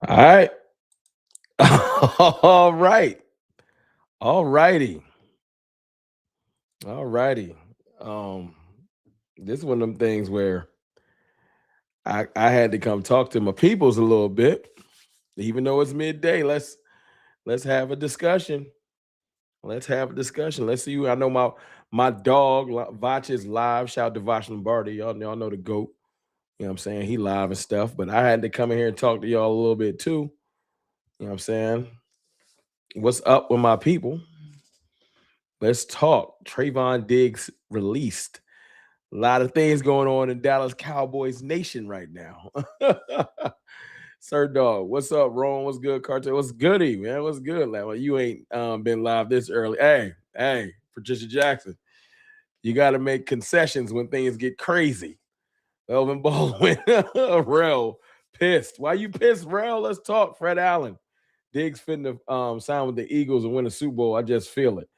All right. All right. All righty. All righty. Um, this is one of them things where I had to come talk to my peoples a little bit, even though it's midday. Let's have a discussion. Let's have a discussion. Let's see. I know my dog Vach is live. Shout out to Vach Lombardi. Y'all know the goat. You know what I'm saying? He live and stuff. But I had to come in here and talk to y'all a little bit too. You know what I'm saying? What's up with my people? Let's talk. Trevon Diggs released. A lot of things going on in Dallas Cowboys Nation right now. Sir Dog, what's up, Ron? What's good, Carter? What's goody, man? What's good, lad? Well, you ain't been live this early. Hey, Patricia Jackson, you got to make concessions when things get crazy. Elvin Baldwin, Rel, pissed. Why you pissed, Rel? Let's talk. Fred Allen, Diggs finna sign with the Eagles and win a Super Bowl. I just feel it.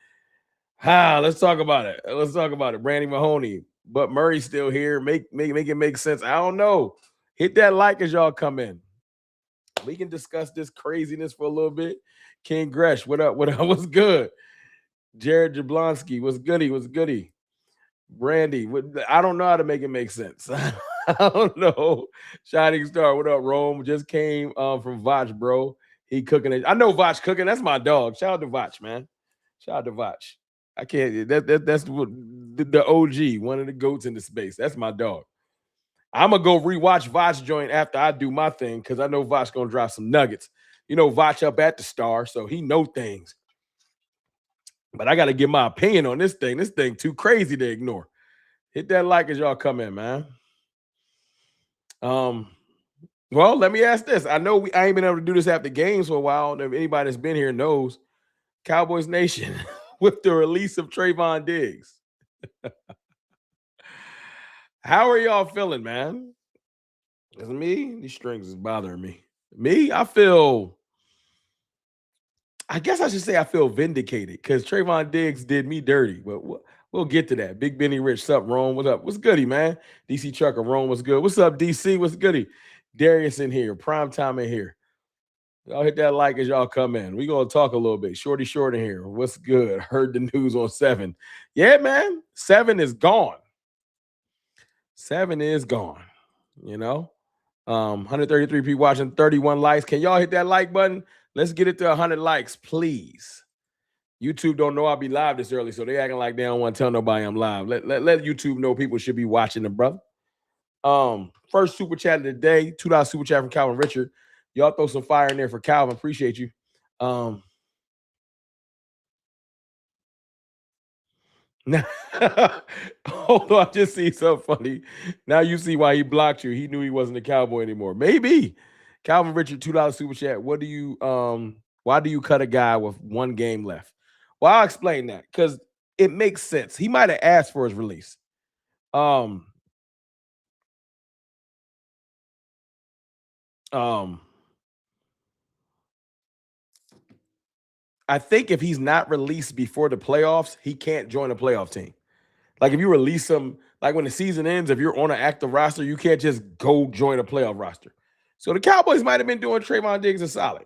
Let's talk about it. Let's talk about it. Brandy Mahoney, but Murray's still here. Make it make sense. I don't know. Hit that like as y'all come in. We can discuss this craziness for a little bit. King Gresh, what up? What up? What's good? Jared Jablonski, what's goody? What's goody? Brandy, I don't know how to make it make sense. I don't know. Shining Star, what up? Rome just came from Vach, bro. He cooking it. I know Vach cooking. That's my dog. Shout out to Vach, man. Shout out to Vach. I can't. That's the OG, one of the goats in the space. That's my dog. I'm gonna go rewatch Vach joint after I do my thing because I know Vach gonna drop some nuggets. You know, Vach up at the Star, so he know things. But I got to give my opinion on this thing. This thing too crazy to ignore. Hit that like as y'all come in, man. Well, let me ask this. I know I ain't been able to do this after games for a while. If anybody that's been here knows, Cowboys Nation with the release of Trevon Diggs. How are y'all feeling, man? Is it me? These strings is bothering me. Me, I guess I should say I feel vindicated because Trevon Diggs did me dirty, but we'll get to that. Big Benny Rich, what's up, Rome? What's up? What's goody, man? DC Trucker, Rome, what's good? What's up, DC? What's goody? Darius in here, prime time in here. Y'all hit that like as y'all come in. We're going to talk a little bit. Shorty Short in here. What's good? Heard the news on 7. Yeah, man. 7 is gone. 7 is gone. You know? 133 people watching, 31 likes. Can y'all hit that like button? Let's get it to 100 likes, please. YouTube don't know I'll be live this early, so they acting like they don't want to tell nobody I'm live. Let YouTube know people should be watching the brother. First super chat of the day, $2 super chat from Calvin Richard. Y'all throw some fire in there for Calvin. Appreciate you. Hold on, I just see something funny. Now you see why he blocked you. He knew he wasn't a Cowboy anymore. Maybe. Calvin Richard, $2 super chat. What do you why do you cut a guy with one game left? Well, I'll explain that because it makes sense. He might have asked for his release. I think if he's not released before the playoffs, he can't join a playoff team. Like if you release him, like when the season ends, if you're on an active roster, you can't just go join a playoff roster. So the Cowboys might have been doing Trevon Diggs a solid.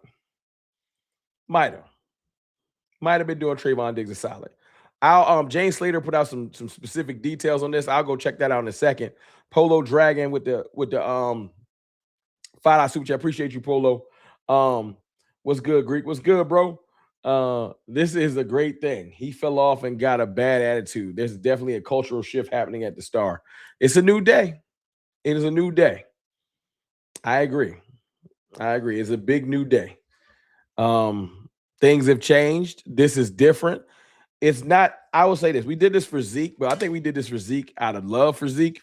Might have been doing Trevon Diggs a solid. James Slater put out some specific details on this. I'll go check that out in a second. Polo Dragon with the $5 super chat. Appreciate you, Polo. What's good, Greek? What's good, bro? This is a great thing. He fell off and got a bad attitude. There's definitely a cultural shift happening at the Star. It's a new day. It is a new day. I agree. It's a big new day. Things have changed. This is different. It's not, I will say this. We did this for Zeke, but I think we did this for Zeke out of love for Zeke.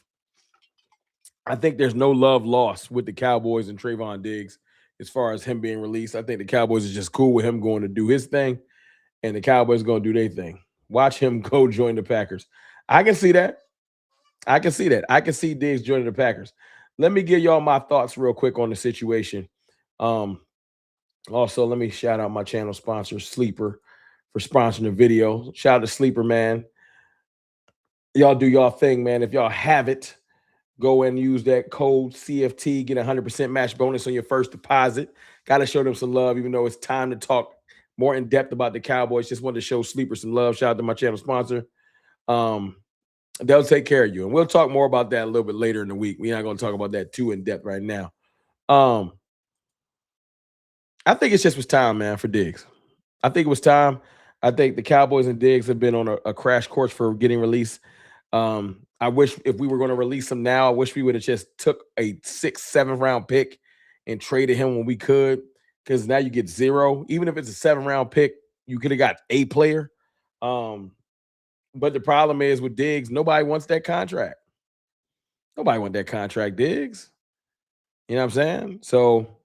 I think there's no love lost with the Cowboys and Trevon Diggs as far as him being released. I think the Cowboys is just cool with him going to do his thing, and the Cowboys going to do their thing. Watch him go join the Packers. I can see that. I can see Diggs joining the Packers. Let me give y'all my thoughts real quick on the situation. Also, let me shout out my channel sponsor, Sleeper, for sponsoring the video. Shout out to Sleeper, man. Y'all do y'all thing, man. If y'all have it, Go and use that code CFT, get a 100% match bonus on your first deposit. Got to show them some love, even though it's time to talk more in depth about the Cowboys. Just wanted to show Sleeper some love. Shout out to my channel sponsor. Um, they'll take care of you. And we'll talk more about that a little bit later in the week. We're not going to talk about that too in depth right now. Um, I think it's just was time, man, for Diggs. I think it was time. I think the Cowboys and Diggs have been on a crash course for getting released. I wish if we were going to release him now, I wish we would have just took a 6th, 7th round pick and traded him when we could. Because now you get 0. Even if it's a 7th round pick, you could have got a player. But the problem is with Diggs, nobody wants that contract. Nobody wants that contract, Diggs. You know what I'm saying? So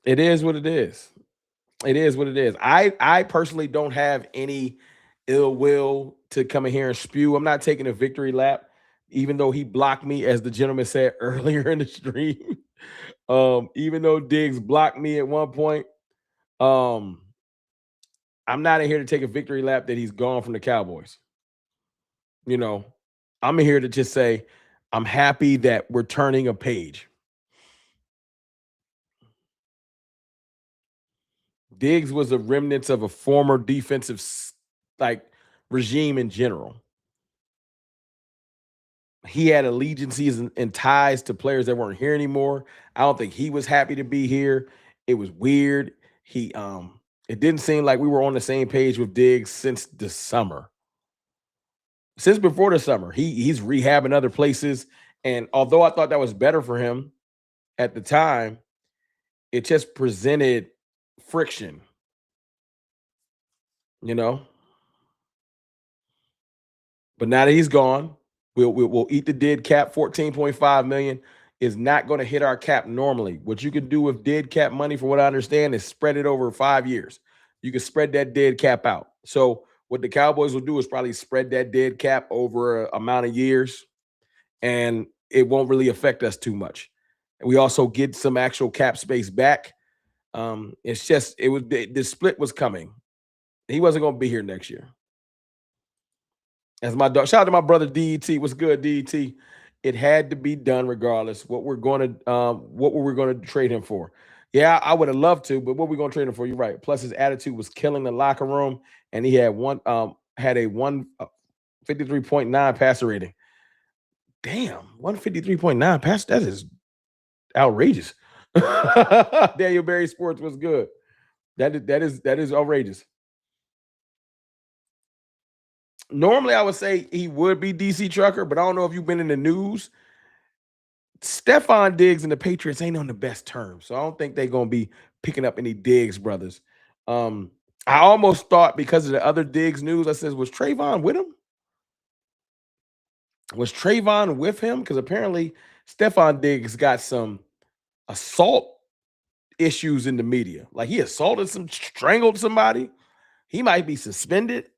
it is what it is. It is what it is. I personally don't have any ill will to come in here and spew. I'm not taking a victory lap, even though he blocked me, as the gentleman said earlier in the stream. Even though Diggs blocked me at one point, um, I'm not in here to take a victory lap that he's gone from the Cowboys. You know, I'm in here to just say I'm happy that we're turning a page. Diggs was a remnant of a former defensive like regime in general. He had allegiances and ties to players that weren't here anymore. I don't think he was happy to be here. It was weird. It didn't seem like we were on the same page with Diggs since the summer. Since before the summer, he's rehabbing other places. And although I thought that was better for him at the time, it just presented friction, you know. But now that he's gone, we'll eat the dead cap. 14.5 million is not going to hit our cap normally. What you can do with dead cap money, for what I understand, is spread it over 5 years. You can spread that dead cap out. So what the Cowboys will do is probably spread that dead cap over a amount of years, and it won't really affect us too much. And we also get some actual cap space back. It's just it was the split was coming. He wasn't going to be here next year. As my dog, shout out to my brother DET. What's good, DET? It had to be done regardless. What were we going to trade him for? Yeah, I would have loved to, but what we going to trade him for? You're right. Plus, his attitude was killing the locker room, and he had a 153.9 passer rating. Damn, 153.9 pass. That is outrageous. Daniel Berry Sports was good. That is outrageous. Normally, I would say he would be DC Trucker, but I don't know if you've been in the news. Stefon Diggs and the Patriots ain't on the best terms, so I don't think they're gonna be picking up any Diggs brothers. I almost thought because of the other Diggs news, I said, was Trevon with him? Was Trevon with him? Because apparently Stefon Diggs got some assault issues in the media. Like he strangled somebody. He might be suspended.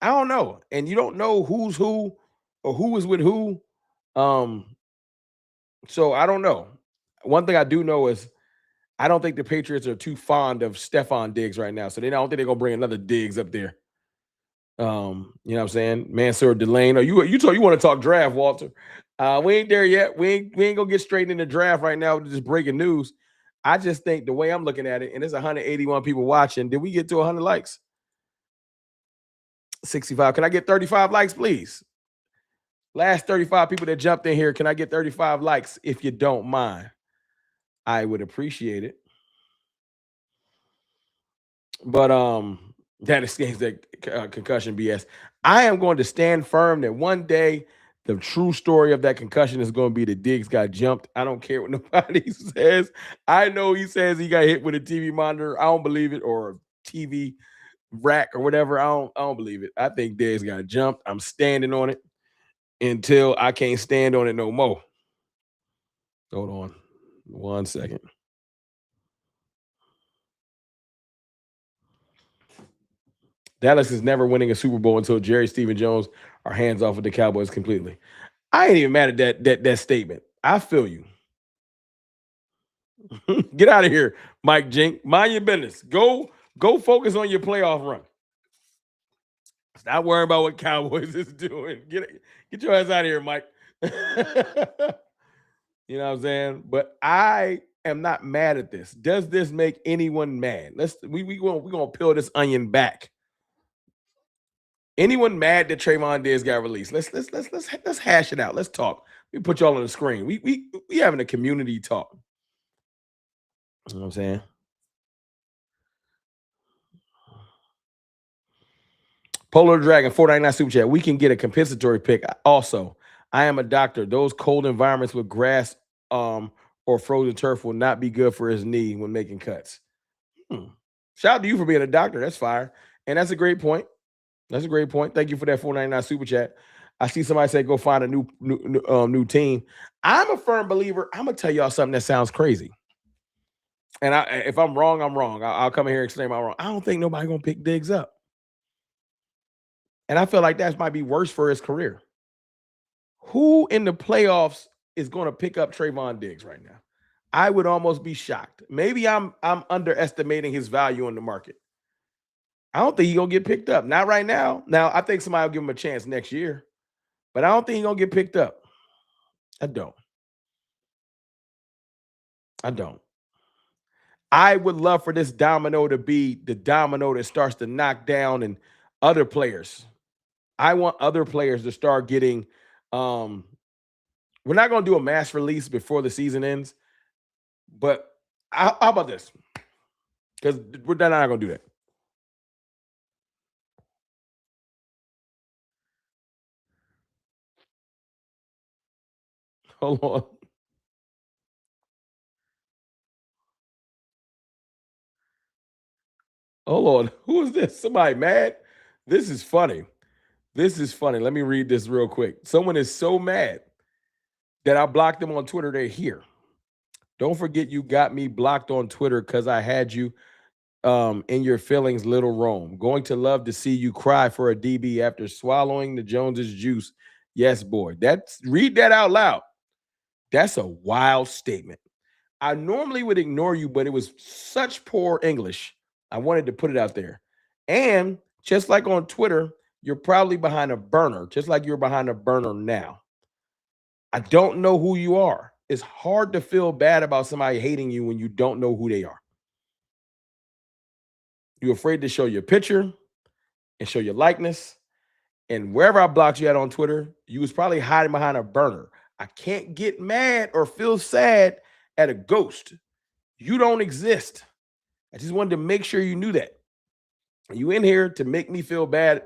I don't know. And you don't know who's who or who is with who. So I don't know. One thing I do know is I don't think the Patriots are too fond of Stefon Diggs right now. So I don't think they're gonna bring another Diggs up there. You know what I'm saying? Mansour Delane. Oh, you want to talk draft, Walter. We ain't there yet. We ain't gonna get straight into draft right now with this breaking news. I just think the way I'm looking at it, and there's 181 people watching. Did we get to 100 likes? 65. Can I get 35 likes, please? Last 35 people that jumped in here, can I get 35 likes if you don't mind? I would appreciate it. But that escapes that concussion BS. I am going to stand firm that one day the true story of that concussion is going to be that Diggs got jumped. I don't care what nobody says. I know he says he got hit with a TV monitor. I don't believe it, or TV rack or whatever. I don't believe it. I think Diggs got jumped. I'm standing on it until I can't stand on it no more. Hold on 1 second. Dallas is never winning a Super Bowl until Jerry Stephen Jones are hands off with the Cowboys completely. I ain't even mad at that statement. I feel you. Get out of here, Mike Jink. Mind your business. Go focus on your playoff run. Stop worrying about what Cowboys is doing. Get your ass out of here, Mike. You know what I'm saying? But I am not mad at this. Does this make anyone mad? We gonna peel this onion back. Anyone mad that Trayvon Diggs got released? Let's hash it out. Let's talk. We put y'all on the screen. We having a community talk. You know what I'm saying? Polar Dragon 499 Super Chat. We can get a compensatory pick. Also, I am a doctor. Those cold environments with grass or frozen turf will not be good for his knee when making cuts. Hmm. Shout out to you for being a doctor. That's fire. And that's a great point. That's a great point. Thank you for that 499 Super Chat. I see somebody say go find a new team. I'm a firm believer. I'm gonna tell y'all something that sounds crazy. And if I'm wrong, I'm wrong. I'll come in here and say I'm wrong. I don't think nobody gonna pick Diggs up. And I feel like that might be worse for his career. Who in the playoffs is going to pick up Trayvon Diggs right now? I would almost be shocked. Maybe I'm underestimating his value in the market. I don't think he's gonna get picked up. Not right now. Now I think somebody will give him a chance next year, but I don't think he's gonna get picked up. I don't. I don't. I would love for this domino to be the domino that starts to knock down and other players. I want other players to start getting we're not going to do a mass release before the season ends, but how about this? Because we're not going to do that. Hold on. Hold on. Who is this? Somebody mad? This is funny. This is funny. Let me read this real quick. Someone is so mad that I blocked them on Twitter. They're here. Don't forget you got me blocked on Twitter because I had you in your feelings, little Rome. Going to love to see you cry for a DB after swallowing the Joneses juice. Yes, boy. That's read that out loud. That's a wild statement. I normally would ignore you, but it was such poor English. I wanted to put it out there. And just like on Twitter, you're probably behind a burner, just like you're behind a burner now. I don't know who you are. It's hard to feel bad about somebody hating you when you don't know who they are. You're afraid to show your picture and show your likeness. And wherever I blocked you at on Twitter, you was probably hiding behind a burner. I can't get mad or feel sad at a ghost. You don't exist. I just wanted to make sure you knew that. You in here to make me feel bad.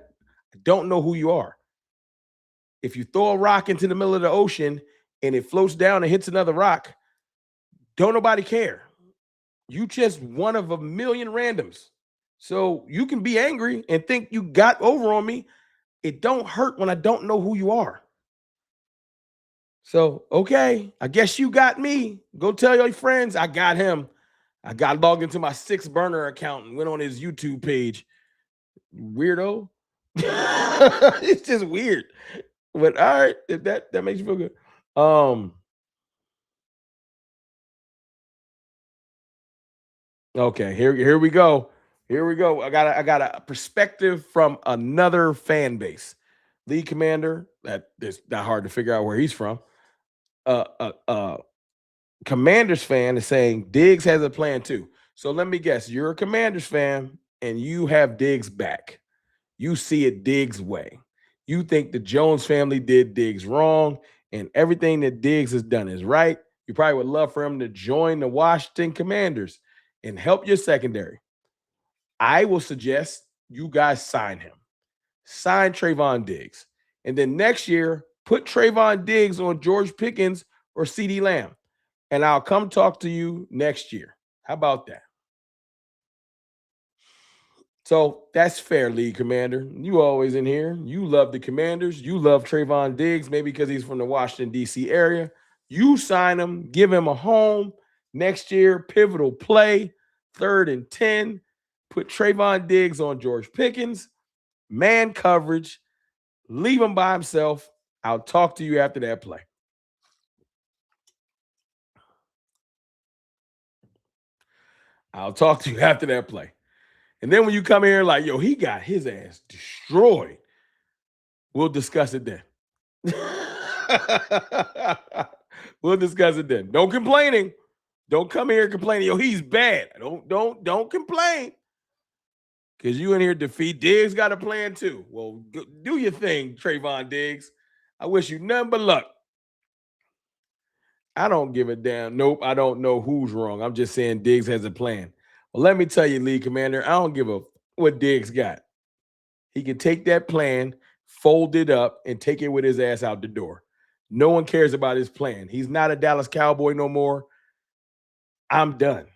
I don't know who you are. If you throw a rock into the middle of the ocean and it floats down and hits another rock, don't nobody care. You just one of a million randoms. So you can be angry and think you got over on me. It don't hurt when I don't know who you are. So, okay, I guess you got me. Go tell your friends I got him. I got logged into my 6 burner account and went on his YouTube page. Weirdo. It's just weird. But all right, if that makes you feel good. Okay, here we go. Here we go. I got a perspective from another fan base. League commander, that is not hard to figure out where he's from. Uh Commanders fan is saying Diggs has a plan too. So let me guess, you're a Commanders fan and you have Diggs back. You see it Diggs' way. You think the Jones family did Diggs wrong and everything that Diggs has done is right. You probably would love for him to join the Washington Commanders and help your secondary. I will suggest you guys sign him. Sign Trayvon Diggs. And then next year, put Trayvon Diggs on George Pickens or CeeDee Lamb. And I'll come talk to you next year. How about that? So that's fair, league commander. You always in here. You love the Commanders. You love Trayvon Diggs, maybe because he's from the Washington, D.C. area. You sign him, give him a home next year, pivotal play, 3rd and 10. Put Trayvon Diggs on George Pickens, man coverage, leave him by himself. I'll talk to you after that play. I'll talk to you after that play. And then when you come here like, yo, he got his ass destroyed. We'll discuss it then. We'll discuss it then. Don't complaining. Don't come here complaining. Yo, he's bad. Don't complain. Because you in here defeat. Diggs got a plan too. Well, do your thing, Trevon Diggs. I wish you nothing but luck. I don't give a damn. Nope, I don't know who's wrong. I'm just saying Diggs has a plan. Well, let me tell you, League Commander, I don't give a what Diggs got. He can take that plan, fold it up, and take it with his ass out the door. No one cares about his plan. He's not a Dallas Cowboy no more. I'm done.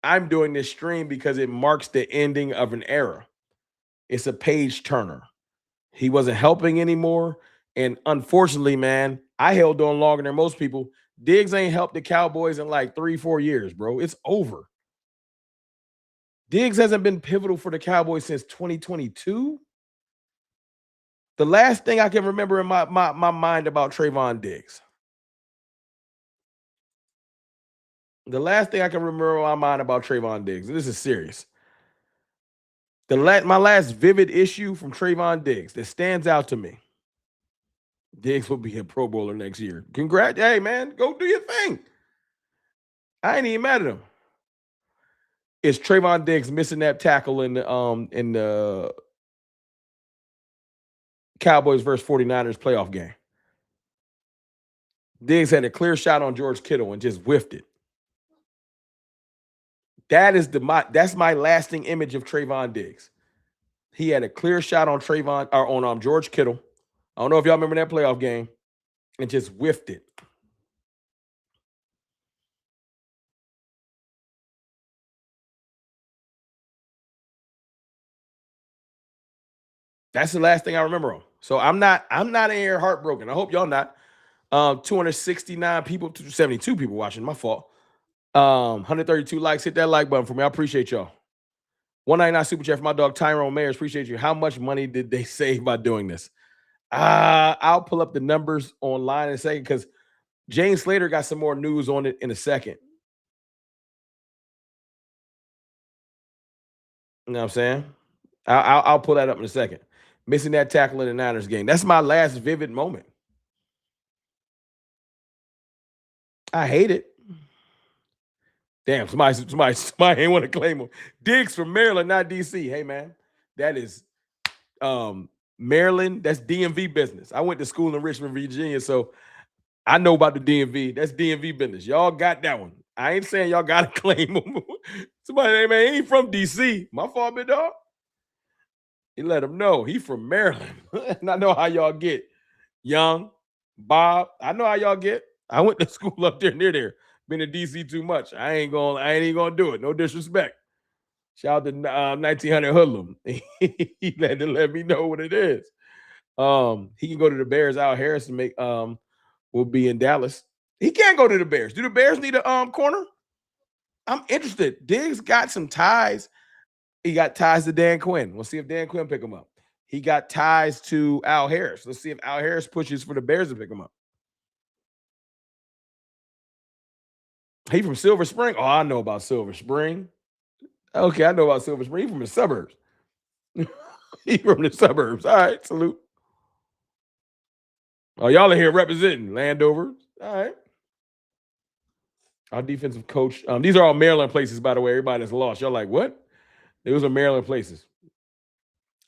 I'm doing this stream because it marks the ending of an era. It's a page turner. He wasn't helping anymore. And unfortunately, man, I held on longer than most people. Diggs ain't helped the Cowboys in like 3-4 years, bro. It's over. Diggs hasn't been pivotal for the Cowboys since 2022. The last thing I can remember in my mind about Trevon Diggs. The last thing I can remember in my mind about Trevon Diggs, and this is serious. My last vivid issue from Trevon Diggs that stands out to me. Diggs will be a Pro Bowler next year. Congrats. Hey, man, go do your thing. I ain't even mad at him. Is Trevon Diggs missing that tackle in the Cowboys versus 49ers playoff game? Diggs had a clear shot on George Kittle and just whiffed it. That's my lasting image of Trevon Diggs. He had a clear shot on George Kittle. I don't know if y'all remember that playoff game, and just whiffed it. That's the last thing I remember on. So I'm not in here heartbroken. I hope y'all not. 269 people, 272 people watching. My fault. 132 likes. Hit that like button for me. I appreciate y'all. 199 super chat for my dog Tyrone Mayers. Appreciate you. How much money did they save by doing this? I'll pull up the numbers online in a second because James Slater got some more news on it in a second. You know what I'm saying? I'll pull that up in a second. Missing that tackle in the Niners game. That's my last vivid moment. I hate it. Damn, somebody ain't want to claim him. Diggs from Maryland, not DC. Hey, man, that is Maryland. That's DMV business. I went to school in Richmond, Virginia, so I know about the DMV. That's DMV business. Y'all got that one. I ain't saying y'all got to claim him. Somebody, hey, man, he ain't from DC. My fault, big dog. He let him know he from Maryland. And I know how y'all get. Young, Bob, I know how y'all get. I went to school up there near there. Been in DC too much. I ain't even gonna do it. No disrespect. Shout out to 1900 Hoodlum. He had to let me know what it is. He can go to the Bears. Al Harris and will be in Dallas. He can't go to the Bears. Do the Bears need a corner? I'm interested. Diggs got some ties. He got ties to Dan Quinn. We'll see if Dan Quinn pick him up. He got ties to Al Harris. Let's see if Al Harris pushes for the Bears to pick him up. He from Silver Spring? Oh, I know about Silver Spring. Okay, I know about Silver Spring. He from the suburbs. He from the suburbs. All right, salute. Oh, y'all are here representing Landover. All right. Our defensive coach. These are all Maryland places, by the way. Everybody that's lost. Y'all like, what? Those are Maryland places.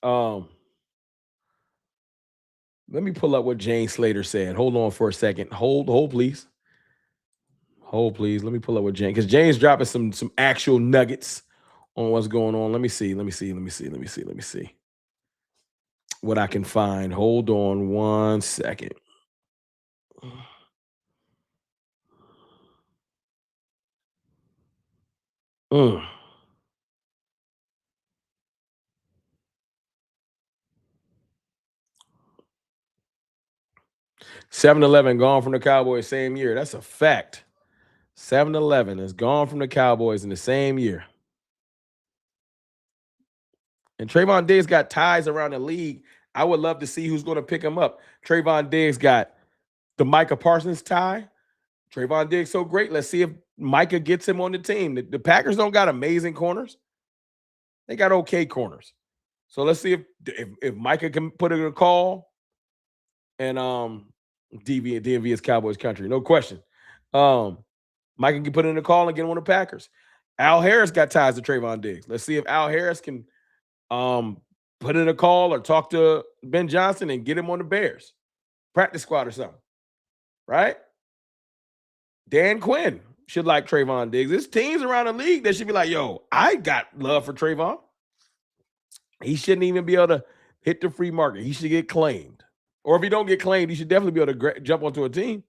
Let me pull up what Jane Slater said. Hold on for a second. Hold, please. Hold, please. Let me pull up what Jane, because Jane's dropping some actual nuggets on what's going on. Let me see what I can find. Hold on 1 second. 7-Eleven gone from the Cowboys same year. That's a fact. 7-Eleven is gone from the Cowboys in the same year. And Trevon Diggs got ties around the league. I would love to see who's going to pick him up. Trevon Diggs got the Micah Parsons tie. Trevon Diggs so great. Let's see if Micah gets him on the team. The Packers don't got amazing corners. They got okay corners. So let's see if Micah can put in a call and DMV is Cowboys country, no question. Um, Micah can put in a call and get him on the Packers. Al Harris got ties to Trevon Diggs. Let's see if Al Harris can um put in a call or talk to Ben Johnson and get him on the Bears practice squad or something, right? Dan Quinn should like Trevon Diggs. There's teams around the league that should be like, yo, I got love for Trevon. He shouldn't even be able to hit the free market. He should get claimed. Or if he don't get claimed, he should definitely be able to jump onto a team.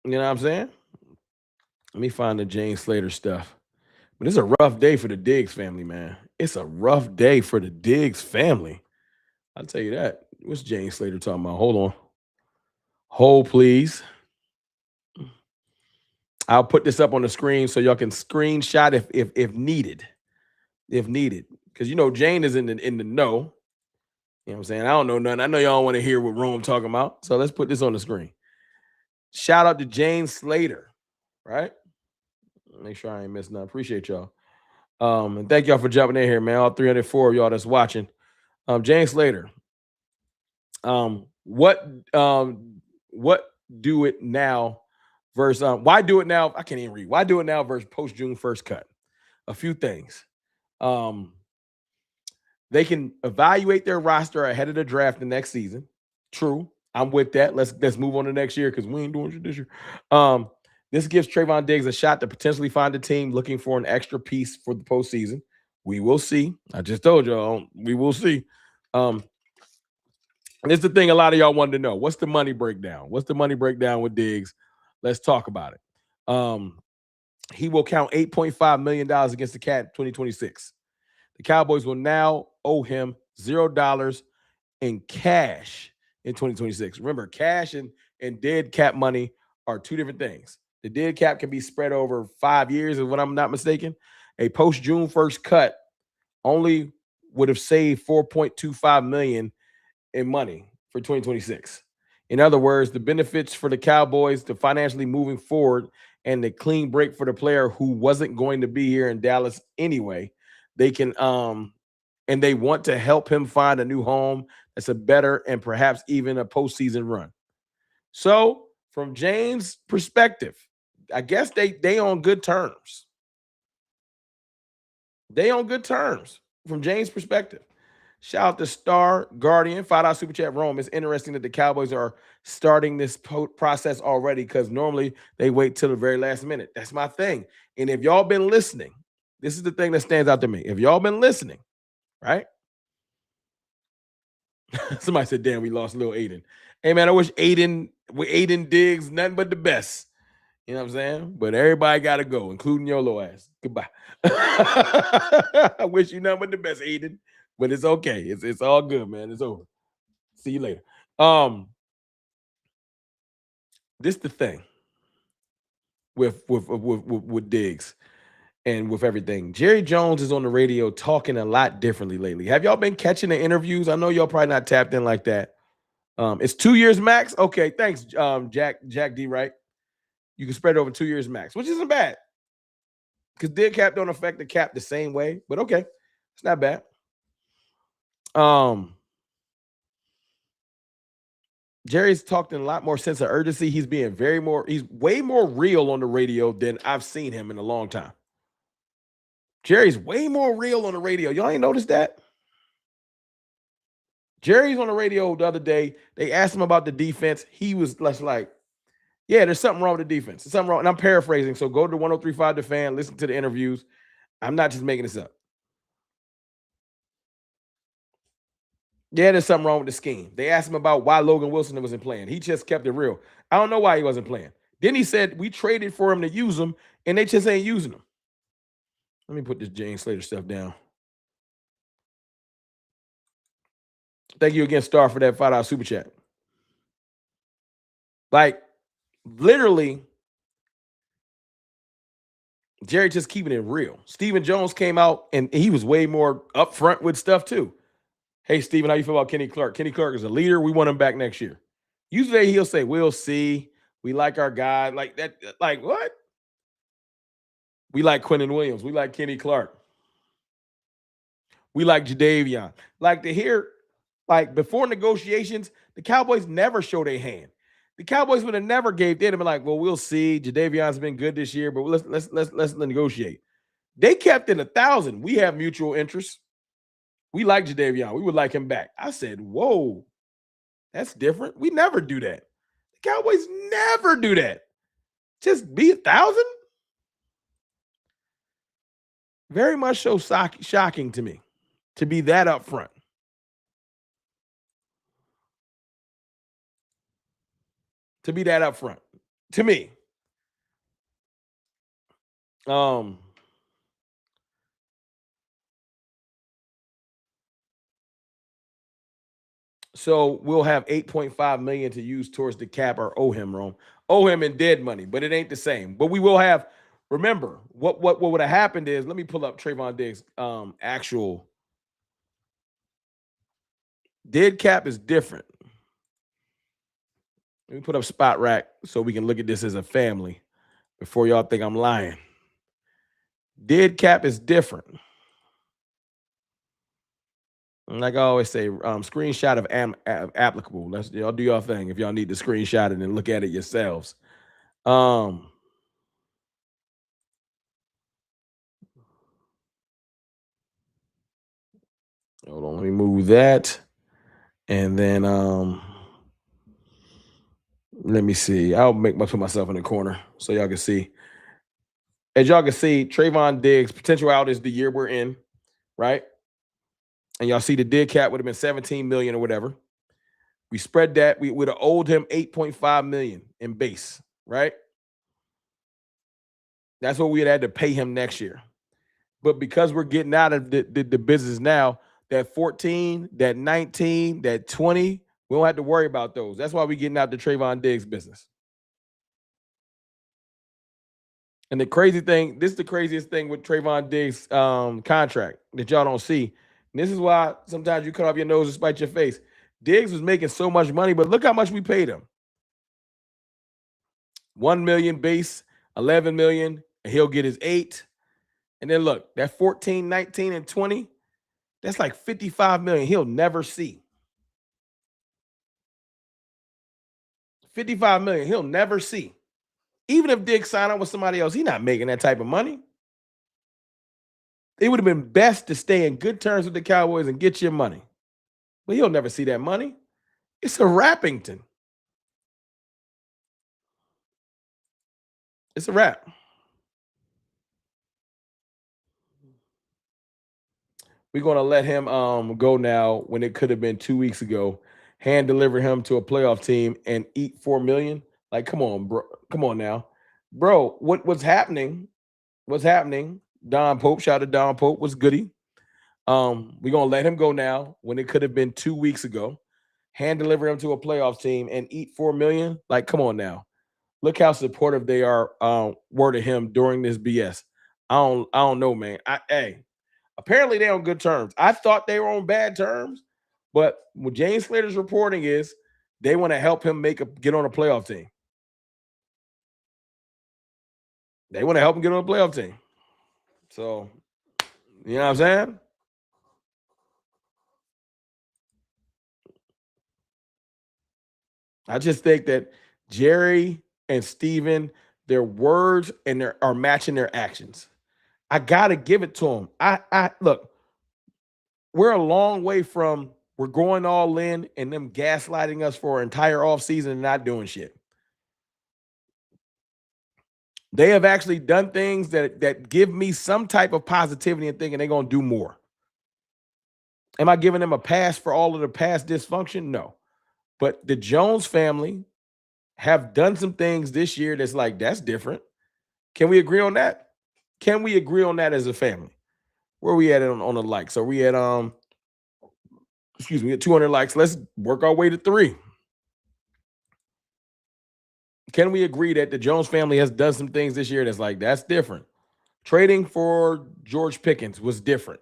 You know what I'm saying? Let me find the Jane Slater stuff. But it's a rough day for the Diggs family, man. It's a rough day for the Diggs family. I'll tell you that. What's Jane Slater talking about? Hold on. Hold, please. I'll put this up on the screen so y'all can screenshot if needed. If needed. Because you know Jane is in the know. You know what I'm saying? I don't know nothing. I know y'all want to hear what Rome talking about. So let's put this on the screen. Shout out to Jane Slater, right? Make sure I ain't missing nothing. Appreciate y'all. And thank y'all for jumping in here, man. All 304 of y'all that's watching. Jane Slater. What do it now versus why do it now? I can't even read. Why do it now versus post June 1st cut? A few things. They can evaluate their roster ahead of the draft the next season. True. I'm with that. Let's move on to next year because we ain't doing shit this year. This gives Trevon Diggs a shot to potentially find a team looking for an extra piece for the postseason. We will see. I just told y'all, we will see. And it's the thing a lot of y'all wanted to know. What's the money breakdown? What's the money breakdown with Diggs? Let's talk about it. He will count $8.5 million against the Cat in 2026. The Cowboys will now owe him $0 in cash in 2026. Remember, cash and dead cap money are two different things. The dead cap can be spread over 5 years, if I'm not mistaken. A post June 1st cut only would have saved $4.25 million in money for 2026. In other words, the benefits for the Cowboys to financially moving forward and the clean break for the player who wasn't going to be here in Dallas anyway, they can and they want to help him find a new home that's a better and perhaps even a postseason run. So, from James' perspective, I guess they on good terms. They on good terms from James' perspective. Shout out to Star Guardian, $5 super chat. Rome. It's interesting that the Cowboys are starting this process already because normally they wait till the very last minute. That's my thing. And if y'all been listening, this is the thing that stands out to me. If y'all been listening, right? Somebody said, damn, we lost little Aiden. Hey, man, I wish Aiden Diggs nothing but the best. You know what I'm saying? But everybody got to go, including your little ass. Goodbye. I wish you nothing but the best, Aiden. But it's okay. It's all good, man. It's over. See you later. This the thing with Diggs and with everything. Jerry Jones is on the radio talking a lot differently lately. Have y'all been catching the interviews? I know y'all probably not tapped in like that. It's 2 years max. Okay, thanks, Jack D. Wright. You can spread it over 2 years max, which isn't bad. Because dead cap don't affect the cap the same way, but okay, it's not bad. Jerry's talked in a lot more sense of urgency. He's way more real on the radio than I've seen him in a long time. Jerry's way more real on the radio. Y'all ain't noticed that? Jerry's on the radio the other day. They asked him about the defense. He was like, yeah, there's something wrong with the defense. There's something wrong. And I'm paraphrasing. So go to 1035 The Fan, listen to the interviews. I'm not just making this up. Yeah, there's something wrong with the scheme. They asked him about why Logan Wilson wasn't playing. He just kept it real. I don't know why he wasn't playing. Then he said, we traded for him to use him, and they just ain't using him. Let me put this James Slater stuff down. Thank you again, Star, for that $5 super chat. Like, literally, Jerry just keeping it real. Stephen Jones came out, and he was way more upfront with stuff, too. Hey, Stephen, how you feel about Kenny Clark? Kenny Clark is a leader. We want him back next year. Usually he'll say, we'll see. We like our guy. Like that. Like what? We like Quentin Williams. We like Kenny Clark. We like Jadavion. Like to hear, like before negotiations, the Cowboys never show their hand. The Cowboys would have never gave. They'd have been like, "Well, we'll see. Jadavion's been good this year, but let's negotiate." They kept it 1,000. We have mutual interests. We like Jadavion. We would like him back. I said, "Whoa, that's different. We never do that. The Cowboys never do that. Just be 1,000." Very much so shocking to me to be that upfront. To be that upfront. To me. Um, so we'll have 8.5 million to use towards the cap or owe him, Rome. Owe him in dead money, but it ain't the same. But we will have, remember, what would have happened is, let me pull up Trevon Diggs actual dead cap is different. Let me put up Spot Rack so we can look at this as a family before y'all think I'm lying. Dead cap is different. Like I always say, screenshot of applicable. Let's y'all do your thing if y'all need to screenshot it and look at it yourselves. Hold on, let me move that. And then let me see. I'll put myself in the corner so y'all can see. As y'all can see, Trevon Diggs potential out is the year we're in, right? And y'all see the dead cap would have been 17 million or whatever. We spread that. We would have owed him 8.5 million in base, right? That's what we had to pay him next year. But because we're getting out of the business now, that 14, that 19, that 20, we don't have to worry about those. That's why we're getting out the Trevon Diggs business. And the crazy thing, this is the craziest thing with Trevon Diggs' contract that y'all don't see. And this is why sometimes you cut off your nose to spite your face. Diggs was making so much money, but look how much we paid him. 1 million base, 11 million, and he'll get his 8. And then look, that 14, 19, and 20, that's like 55 million he'll never see. 55 million he'll never see. Even if Diggs signed up with somebody else, he's not making that type of money. It would have been best to stay in good terms with the Cowboys and get your money. But he'll never see that money. It's a Rappington. It's a wrap. We're going to let him go now when it could have been 2 weeks ago. Hand deliver him to a playoff team and eat 4 million. Like, come on, bro. Come on now. Bro, what's happening? What's happening? Don Pope, shout out to Don Pope, was goody. We're gonna let him go now when it could have been 2 weeks ago. Hand deliver him to a playoff team and eat 4 million. Like, come on now. Look how supportive they are were to him during this BS. I don't know, man. Apparently they're on good terms. I thought they were on bad terms, but what James Slater's reporting is they want to help him get on a playoff team. They want to help him get on a playoff team. So, you know what I'm saying? I just think that Jerry and Steven, their words and are matching their actions. I gotta give it to them. I look, we're a long way from we're going all in and them gaslighting us for an entire offseason and not doing shit. They have actually done things that give me some type of positivity and thinking they're gonna do more. Am I giving them a pass for all of the past dysfunction? No. But the Jones family have done some things this year that's different. Can we agree on that? Can we agree on that as a family? Where are we at on the likes? Are we at excuse me, at 200 likes? Let's work our way to 3. Can we agree that the Jones family has done some things this year that's different? Trading for George Pickens was different.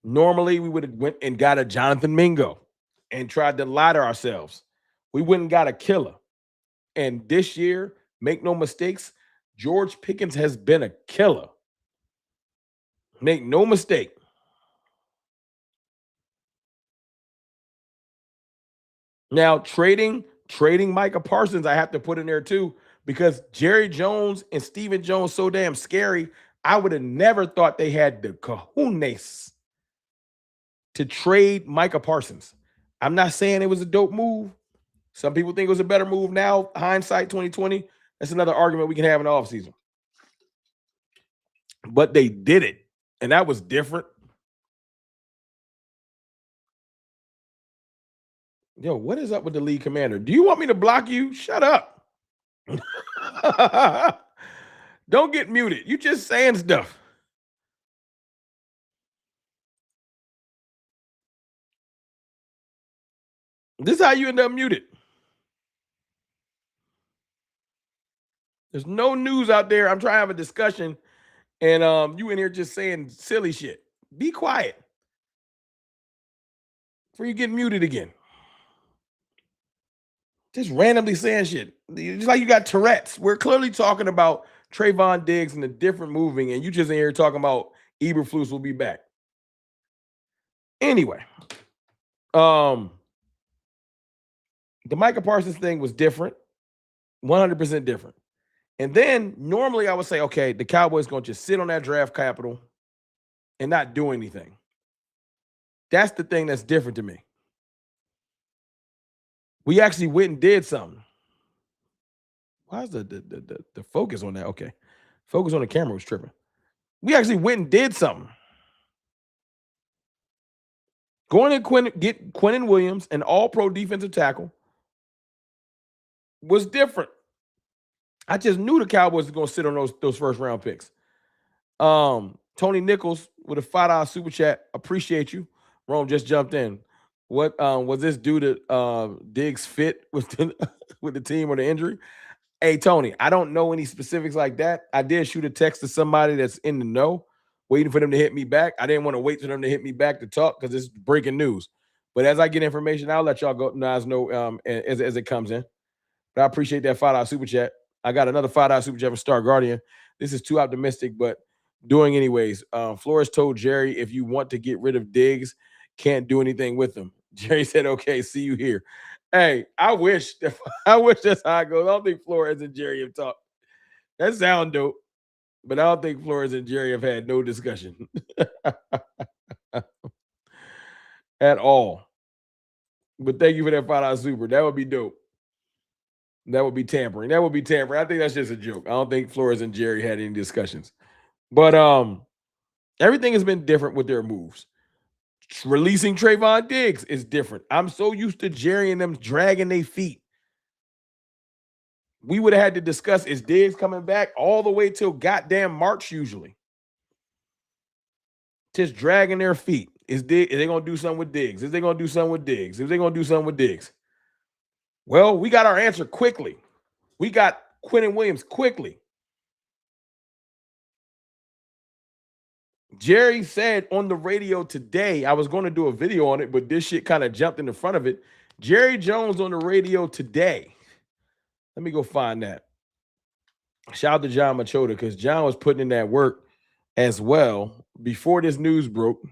Normally, we would have went and got a Jonathan Mingo and tried to lie to ourselves. We wouldn't got a killer. And this year, make no mistakes, George Pickens has been a killer. Make no mistake. Now, trading Micah Parsons, I have to put in there too, because Jerry Jones and Stephen Jones so damn scary. I would have never thought they had the cojones to trade Micah Parsons. I'm not saying it was a dope move. Some people think it was a better move now. Hindsight 2020. That's another argument we can have in the offseason. But they did it. And that was different. Yo, what is up with the lead commander? Do you want me to block you? Shut up. Don't get muted. You just saying stuff. This is how you end up muted. There's no news out there. I'm trying to have a discussion, and you in here just saying silly shit. Be quiet before you get muted again. Just randomly saying shit. Just like you got Tourette's. We're clearly talking about Trevon Diggs and the different moving, and you just in here talking about Eberflus will be back. Anyway, the Micah Parsons thing was different, 100% different. And then normally I would say, okay, the Cowboys going to just sit on that draft capital and not do anything. That's the thing that's different to me. We actually went and did something. Why is the focus on that? Okay. Focus on the camera was tripping. We actually went and did something. Going to get Quinnen Williams, an all-pro defensive tackle, was different. I just knew the Cowboys were going to sit on those first-round picks. Tony Nichols with a $5 super chat. Appreciate you. Rome just jumped in. What was this due to Diggs fit with the team or the injury? Hey, Tony, I don't know any specifics like that. I did shoot a text to somebody that's in the know, waiting for them to hit me back. I didn't want to wait for them to hit me back to talk because it's breaking news. But as I get information, I'll let y'all guys know as it comes in. But I appreciate that $5 super chat. I got another $5 super chat from Star Guardian. This is too optimistic, but doing anyways. Flores told Jerry, if you want to get rid of Diggs, can't do anything with him. Jerry said, okay, see you here. Hey, I wish that's how it goes. I don't think Flores and Jerry have talked. That sounds dope, but I don't think Flores and Jerry have had no discussion at all. But thank you for that $5 super. That would be dope. That would be tampering. I think that's just a joke. I don't think Flores and Jerry had any discussions. But everything has been different with their moves. Releasing Trevon Diggs is different. I'm so used to Jerry and them dragging their feet. We would have had to discuss, is Diggs coming back all the way till goddamn March usually. Just dragging their feet. Are they going to do something with Diggs? Is they going to do something with Diggs? Is they going to do something with Diggs? Well, we got our answer quickly. We got Quinnen Williams quickly. Jerry said on the radio today, I was going to do a video on it, but this shit kind of jumped in the front of it. Jerry Jones on the radio today. Let me go find that. Shout out to John Machota because John was putting in that work as well before this news broke.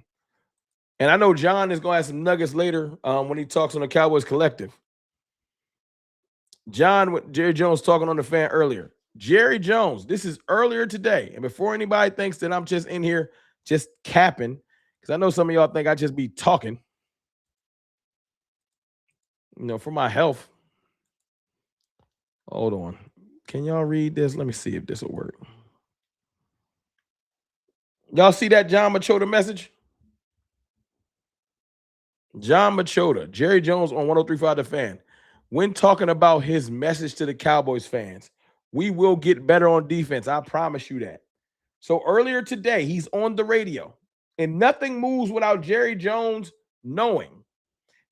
And I know John is going to have some nuggets later when he talks on the Cowboys Collective. John with Jerry Jones talking on the fan earlier. Jerry Jones, this is earlier today. And before anybody thinks that I'm just in here just capping, because I know some of y'all think I just be talking, for my health. Hold on. Can y'all read this? Let me see if this will work. Y'all see that John Machota message? John Machota, Jerry Jones on 103.5 The Fan. When talking about his message to the Cowboys fans, we will get better on defense. I promise you that. So earlier today, he's on the radio, and nothing moves without Jerry Jones knowing.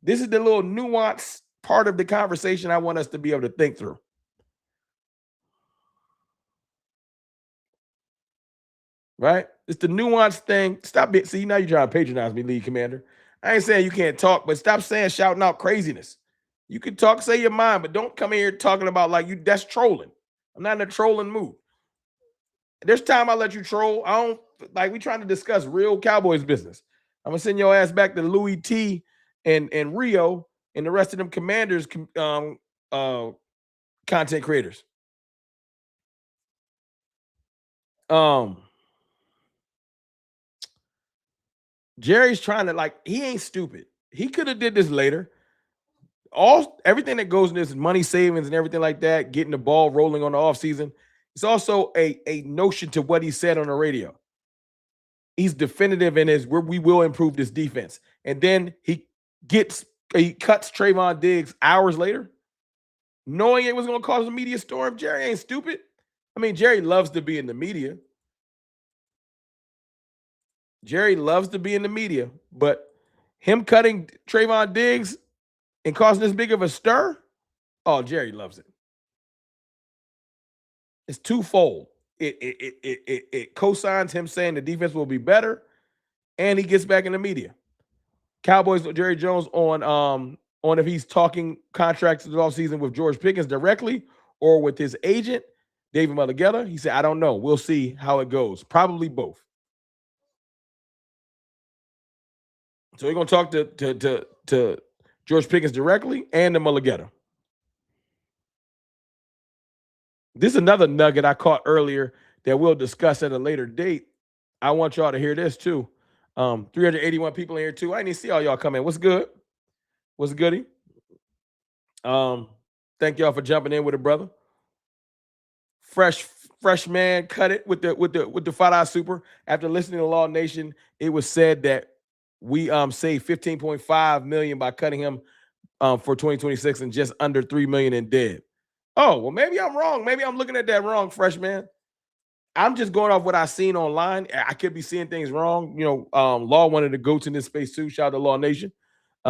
This is the little nuanced part of the conversation I want us to be able to think through. Right? It's the nuanced thing. Stop it. See, now you're trying to patronize me, lead commander. I ain't saying you can't talk, but stop shouting out craziness. You can talk, say your mind, but don't come in here talking about like that's trolling. I'm not in a trolling mood. There's time I let you troll. I don't like we trying to discuss real Cowboys business. I'm gonna send your ass back to Louis T and Rio and the rest of them commanders uh content creators. Um Jerry's trying to like he ain't stupid. He could have did this later. All everything that goes in this money savings and everything like that, getting the ball rolling on the offseason. It's also a notion to what he said on the radio. He's definitive in his where we will improve this defense. And then he cuts Trevon Diggs hours later, knowing it was going to cause a media storm. Jerry ain't stupid. I mean, Jerry loves to be in the media. Jerry loves to be in the media, but him cutting Trevon Diggs and causing this big of a stir, oh, Jerry loves it. It's twofold. It co-signs him saying the defense will be better, and he gets back in the media. Cowboys Jerry Jones on if he's talking contracts this offseason with George Pickens directly or with his agent, David Mulligetta. He said, I don't know. We'll see how it goes. Probably both. So we're gonna talk to George Pickens directly and to Mulligetta. This is another nugget I caught earlier that we'll discuss at a later date. I want y'all to hear this too. 381 people in here too. I didn't even see all y'all come in. What's good? What's goody? Thank y'all for jumping in with it, brother. Fresh man cut it with the 5 super. After listening to Law Nation, it was said that we saved 15.5 million by cutting him for 2026 and just under 3 million in dead. Oh, well, maybe I'm wrong. Maybe I'm looking at that wrong, fresh man. I'm just going off what I've seen online. I could be seeing things wrong. You know, Law wanted to go to this space too. Shout out to Law Nation.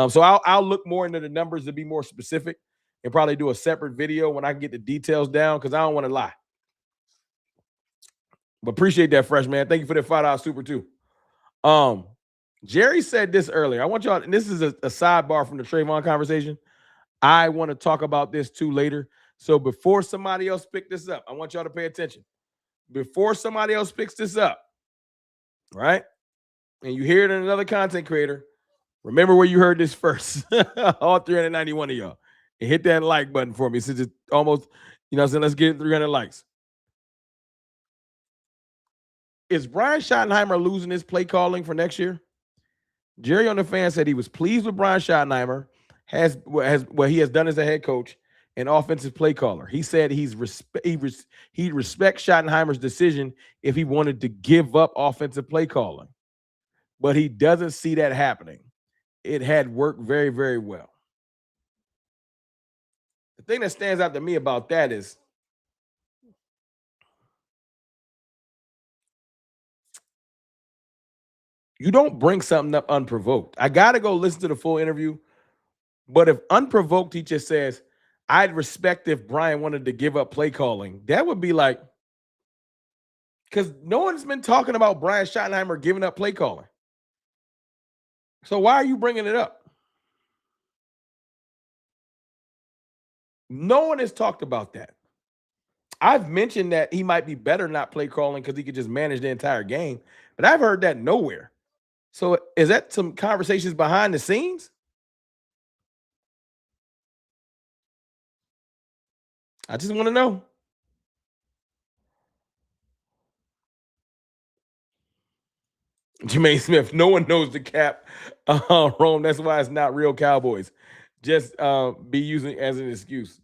So I'll look more into the numbers to be more specific and probably do a separate video when I can get the details down because I don't want to lie. But appreciate that, fresh man. Thank you for that $5 super too. Jerry said this earlier. I want y'all, and this is a sidebar from the Trayvon conversation. I want to talk about this too later. So before somebody else pick this up, I want y'all to pay attention. Before somebody else picks this up, right? And you hear it in another content creator, remember where you heard this first. All 391 of y'all. And hit that like button for me since it's almost, you know what I'm saying? Let's get 300 likes. Is Brian Schottenheimer losing his play calling for next year? Jerry on the Fan said he was pleased with Brian Schottenheimer, has what he has done as a head coach and offensive play caller. He said he respects Schottenheimer's decision if he wanted to give up offensive play calling, but he doesn't see that happening. It had worked very, very well. The thing that stands out to me about that is you don't bring something up unprovoked. I got to go listen to the full interview. But if unprovoked, he just says, I'd respect if Brian wanted to give up play calling. That would be like, because no one's been talking about Brian Schottenheimer giving up play calling. So why are you bringing it up? No one has talked about that. I've mentioned that he might be better not play calling because he could just manage the entire game, but I've heard that nowhere. So is that some conversations behind the scenes? I just want to know. Jermaine Smith, no one knows the cap, Rome. That's why it's not real Cowboys. Just be using it as an excuse.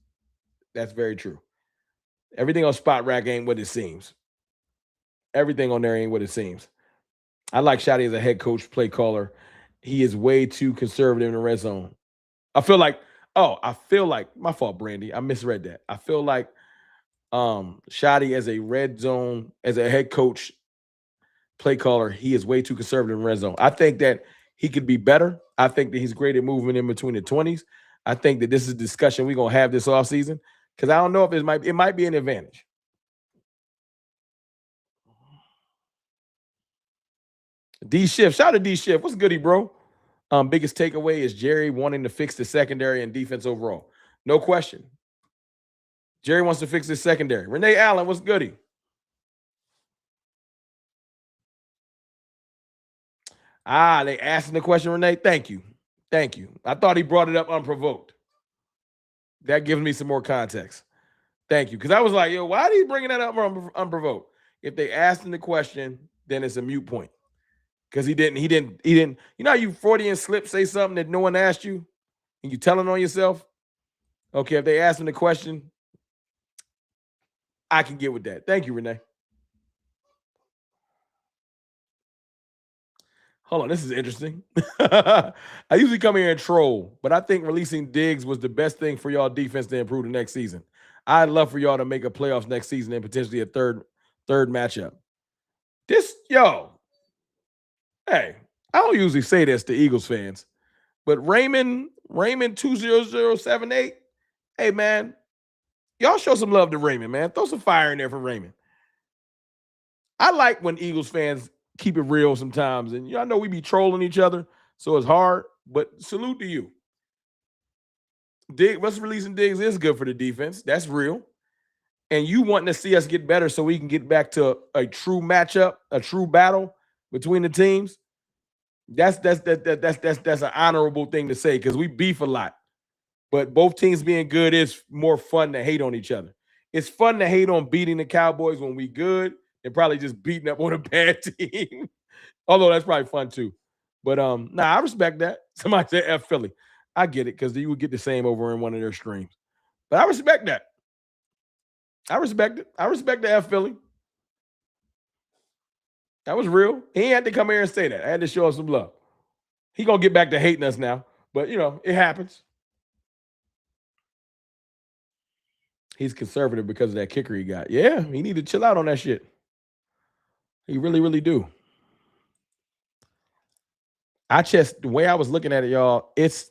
That's very true. Everything on Spot Rack ain't what it seems. Everything on there ain't what it seems. I like Shotty as a head coach, play caller. He is way too conservative in the red zone. I feel like my fault, Brandy. I misread that. I feel like Shotty as a red zone, as a head coach, play caller, he is way too conservative in red zone. I think that he could be better. I think that he's great at moving in between the 20s. I think that this is a discussion we're gonna have this offseason because I don't know if it might be an advantage. D Shift, shout out to D Shift. What's goody, bro? Biggest takeaway is Jerry wanting to fix the secondary and defense overall. No question. Jerry wants to fix his secondary. Renee Allen, what's goody? They asking the question, Renee. Thank you. Thank you. I thought he brought it up unprovoked. That gives me some more context. Thank you. Because I was like, yo, why are you bringing that up unprovoked? If they asked him the question, then it's a mute point. Because he didn't. You know how you Freudian slip say something that no one asked you and you telling on yourself? Okay, if they ask him the question, I can get with that. Thank you, Renee. Hold on, this is interesting. I usually come here and troll, but I think releasing Diggs was the best thing for y'all defense to improve the next season. I'd love for y'all to make a playoffs next season and potentially a third matchup. This hey, I don't usually say this to Eagles fans, but Raymond 20078, hey man, y'all show some love to Raymond, man. Throw some fire in there for Raymond. I like when Eagles fans keep it real sometimes. And y'all know we be trolling each other, so it's hard. But salute to you. What's releasing Diggs is good for the defense. That's real. And you wanting to see us get better so we can get back to a true matchup, a true battle between the teams. That's an honorable thing to say because we beef a lot. But both teams being good is more fun to hate on each other. It's fun to hate on beating the Cowboys when we good and probably just beating up on a bad team. Although that's probably fun too. But I respect that. Somebody said F Philly. I get it because you would get the same over in one of their streams. But I respect that. I respect it. I respect the F Philly. That was real. He had to come here and say that. I had to show us some love. He gonna get back to hating us now. But it happens. He's conservative because of that kicker he got. Yeah, he need to chill out on that shit. He really, really do. The way I was looking at it, y'all, it's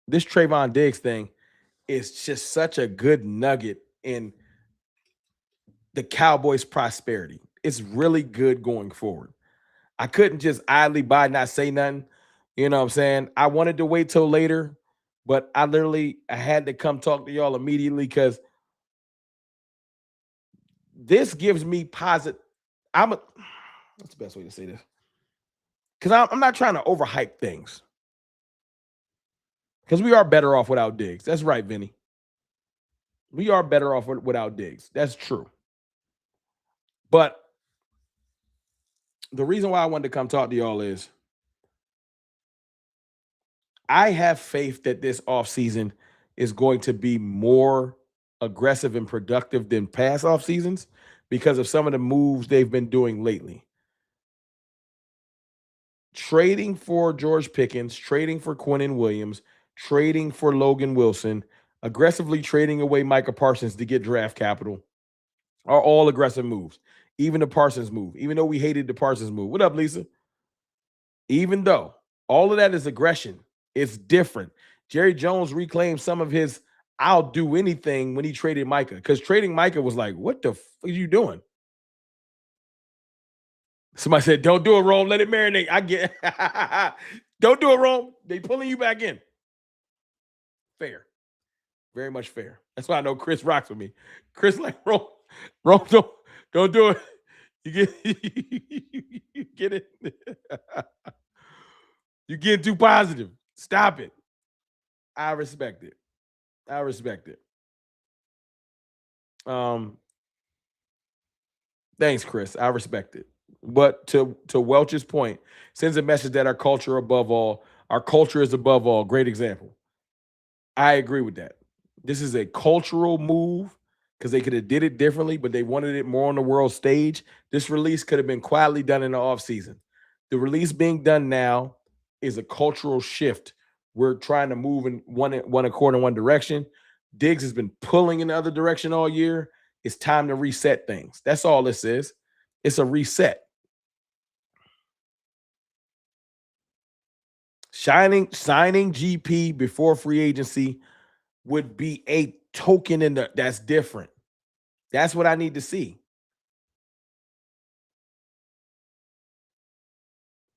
this Trevon Diggs thing is just such a good nugget in the Cowboys' prosperity. It's really good going forward. I couldn't just idly buy, not say nothing. You know what I'm saying? I wanted to wait till later, but I had to come talk to y'all immediately because this gives me positive. That's the best way to say this. Because I'm not trying to overhype things. Because we are better off without Diggs. That's right, Vinny. We are better off without Diggs. That's true. But the reason why I wanted to come talk to y'all is I have faith that this offseason is going to be more aggressive and productive than past off seasons because of some of the moves they've been doing lately. Trading for George Pickens, trading for Quinnen Williams, trading for Logan Wilson, aggressively trading away Micah Parsons to get draft capital are all aggressive moves. Even the Parsons move, even though we hated the Parsons move. What up, Lisa? Even though all of that is aggression, it's different. Jerry Jones reclaimed some of his I'll do anything when he traded Micah because trading Micah was like, what the are you doing? Somebody said, don't do it, Rome. Let it marinate. I get don't do it, Rome. They pulling you back in. Fair. Very much fair. That's why I know Chris rocks with me. Chris like, Rome, don't do it. You get you get it. You're getting too positive. Stop it. I respect it. I respect it. Um, Thanks, Chris. I respect it. But to Welch's point, sends a message that our culture is above all. Great example. I agree with that. This is a cultural move because they could have did it differently, but they wanted it more on the world stage. This release could have been quietly done in the offseason. The release being done now is a cultural shift. We're trying to move in one accord in one direction. Diggs has been pulling in the other direction all year. It's time to reset things. That's all this is. It's a reset. Signing GP before free agency would be a token that's different. That's what I need to see.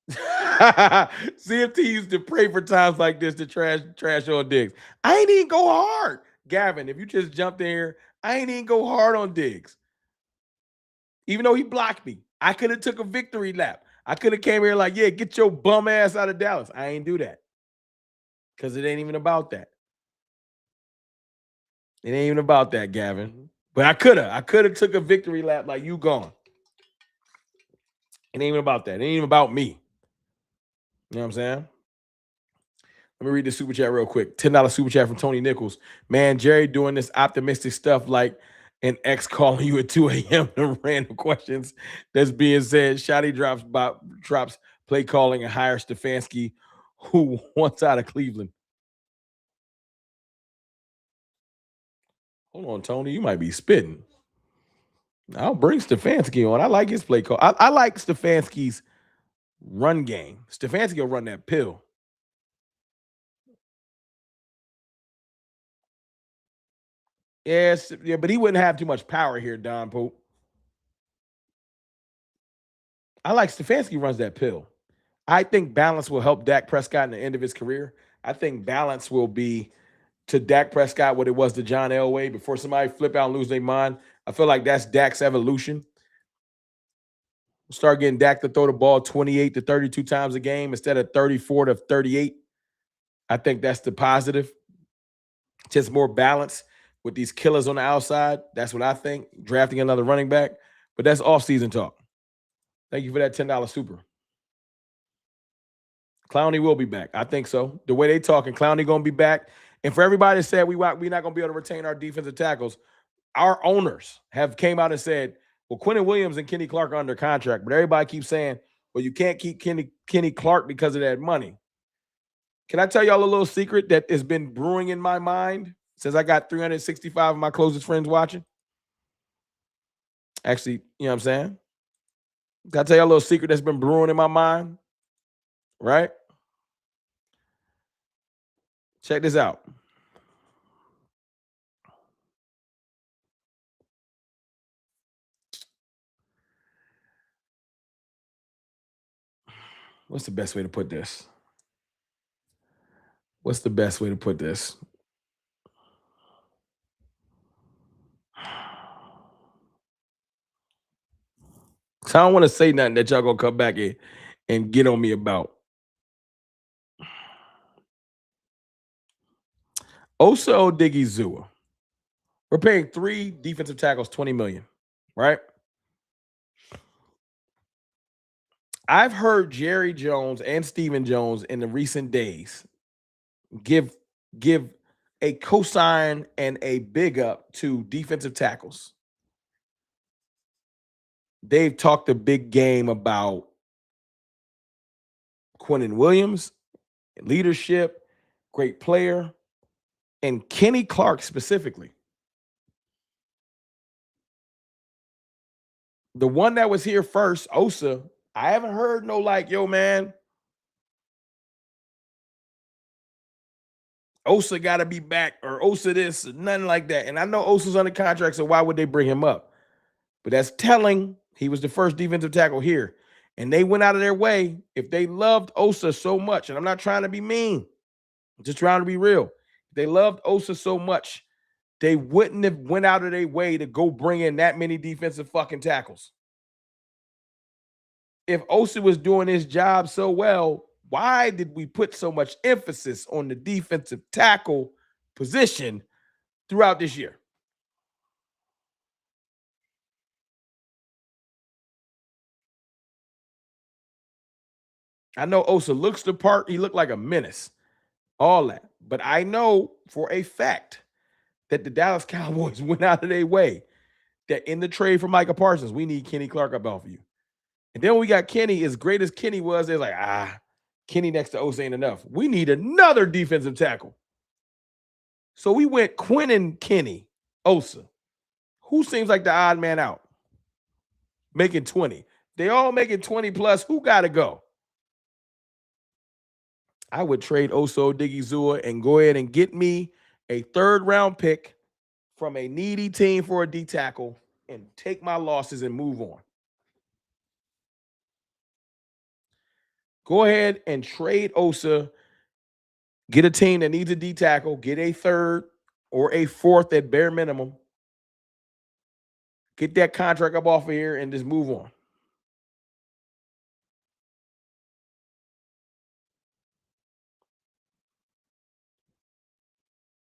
CFT used to pray for times like this to trash on Diggs. I ain't even go hard. Gavin, if you just jumped in here, I ain't even go hard on Diggs. Even though he blocked me, I could have took a victory lap. I could have came here like, yeah, get your bum ass out of Dallas. I ain't do that because it ain't even about that. It ain't even about that, Gavin. But I could have. I could have took a victory lap like you gone. It ain't even about that. It ain't even about me. You know what I'm saying? Let me read the super chat real quick. $10 super chat from Tony Nichols. Man, Jerry doing this optimistic stuff like an ex calling you at 2 a.m. to random questions. That's being said. Shotty drops play calling and hires Stefanski, who wants out of Cleveland. Hold on, Tony. You might be spitting. I'll bring Stefanski on. I like his play call. I like Stefanski's run game. Stefanski will run that pill. Yes, yeah, but he wouldn't have too much power here, Don Pope. I like Stefanski runs that pill. I think balance will help Dak Prescott in the end of his career. I think balance will be to Dak Prescott what it was to John Elway before somebody flip out and lose their mind. I feel like that's Dak's evolution. Start getting Dak to throw the ball 28 to 32 times a game instead of 34 to 38. I think that's the positive. Just more balance with these killers on the outside. That's what I think. Drafting another running back. But that's off-season talk. Thank you for that $10 super. Clowney will be back. I think so. The way they talking, Clowney going to be back. And for everybody that said we're not going to be able to retain our defensive tackles, our owners have came out and said, well, Quentin Williams and Kenny Clark are under contract. But everybody keeps saying, well, you can't keep Kenny Clark because of that money. Can I tell y'all a little secret that has been brewing in my mind since I got 365 of my closest friends watching? Actually, you know what I'm saying? Can I tell y'all a little secret that's been brewing in my mind? Right? Check this out. What's the best way to put this? What's the best way to put this? So I don't want to say nothing that y'all gonna come back and get on me about. Osa Odigizua. We're paying 3 defensive tackles $20 million, right? I've heard Jerry Jones and Stephen Jones in the recent days give a cosign and a big up to defensive tackles. They've talked a big game about Quentin Williams, leadership, great player, and Kenny Clark specifically. The one that was here first, Osa, I haven't heard no like, yo, man, Osa got to be back or Osa this, nothing like that. And I know Osa's under contract, so why would they bring him up? But that's telling. He was the first defensive tackle here. And they went out of their way. If they loved Osa so much, and I'm not trying to be mean, I'm just trying to be real. If they loved Osa so much, they wouldn't have went out of their way to go bring in that many defensive fucking tackles. If Osa was doing his job so well, why did we put so much emphasis on the defensive tackle position throughout this year? I know Osa looks the part. He looked like a menace. All that. But I know for a fact that the Dallas Cowboys went out of their way that in the trade for Micah Parsons, we need Kenny Clark up off you. And then when we got Kenny, as great as Kenny was, they're like, Kenny next to Osa ain't enough. We need another defensive tackle. So we went Quinn Kenny, Osa. Who seems like the odd man out? Making 20. They all making 20 plus. Who got to go? I would trade Osa Odigizua and go ahead and get me a 3rd round pick from a needy team for a D tackle and take my losses and move on. Go ahead and trade Osa, get a team that needs a D tackle, get a 3rd or a 4th at bare minimum, get that contract up off of here and just move on.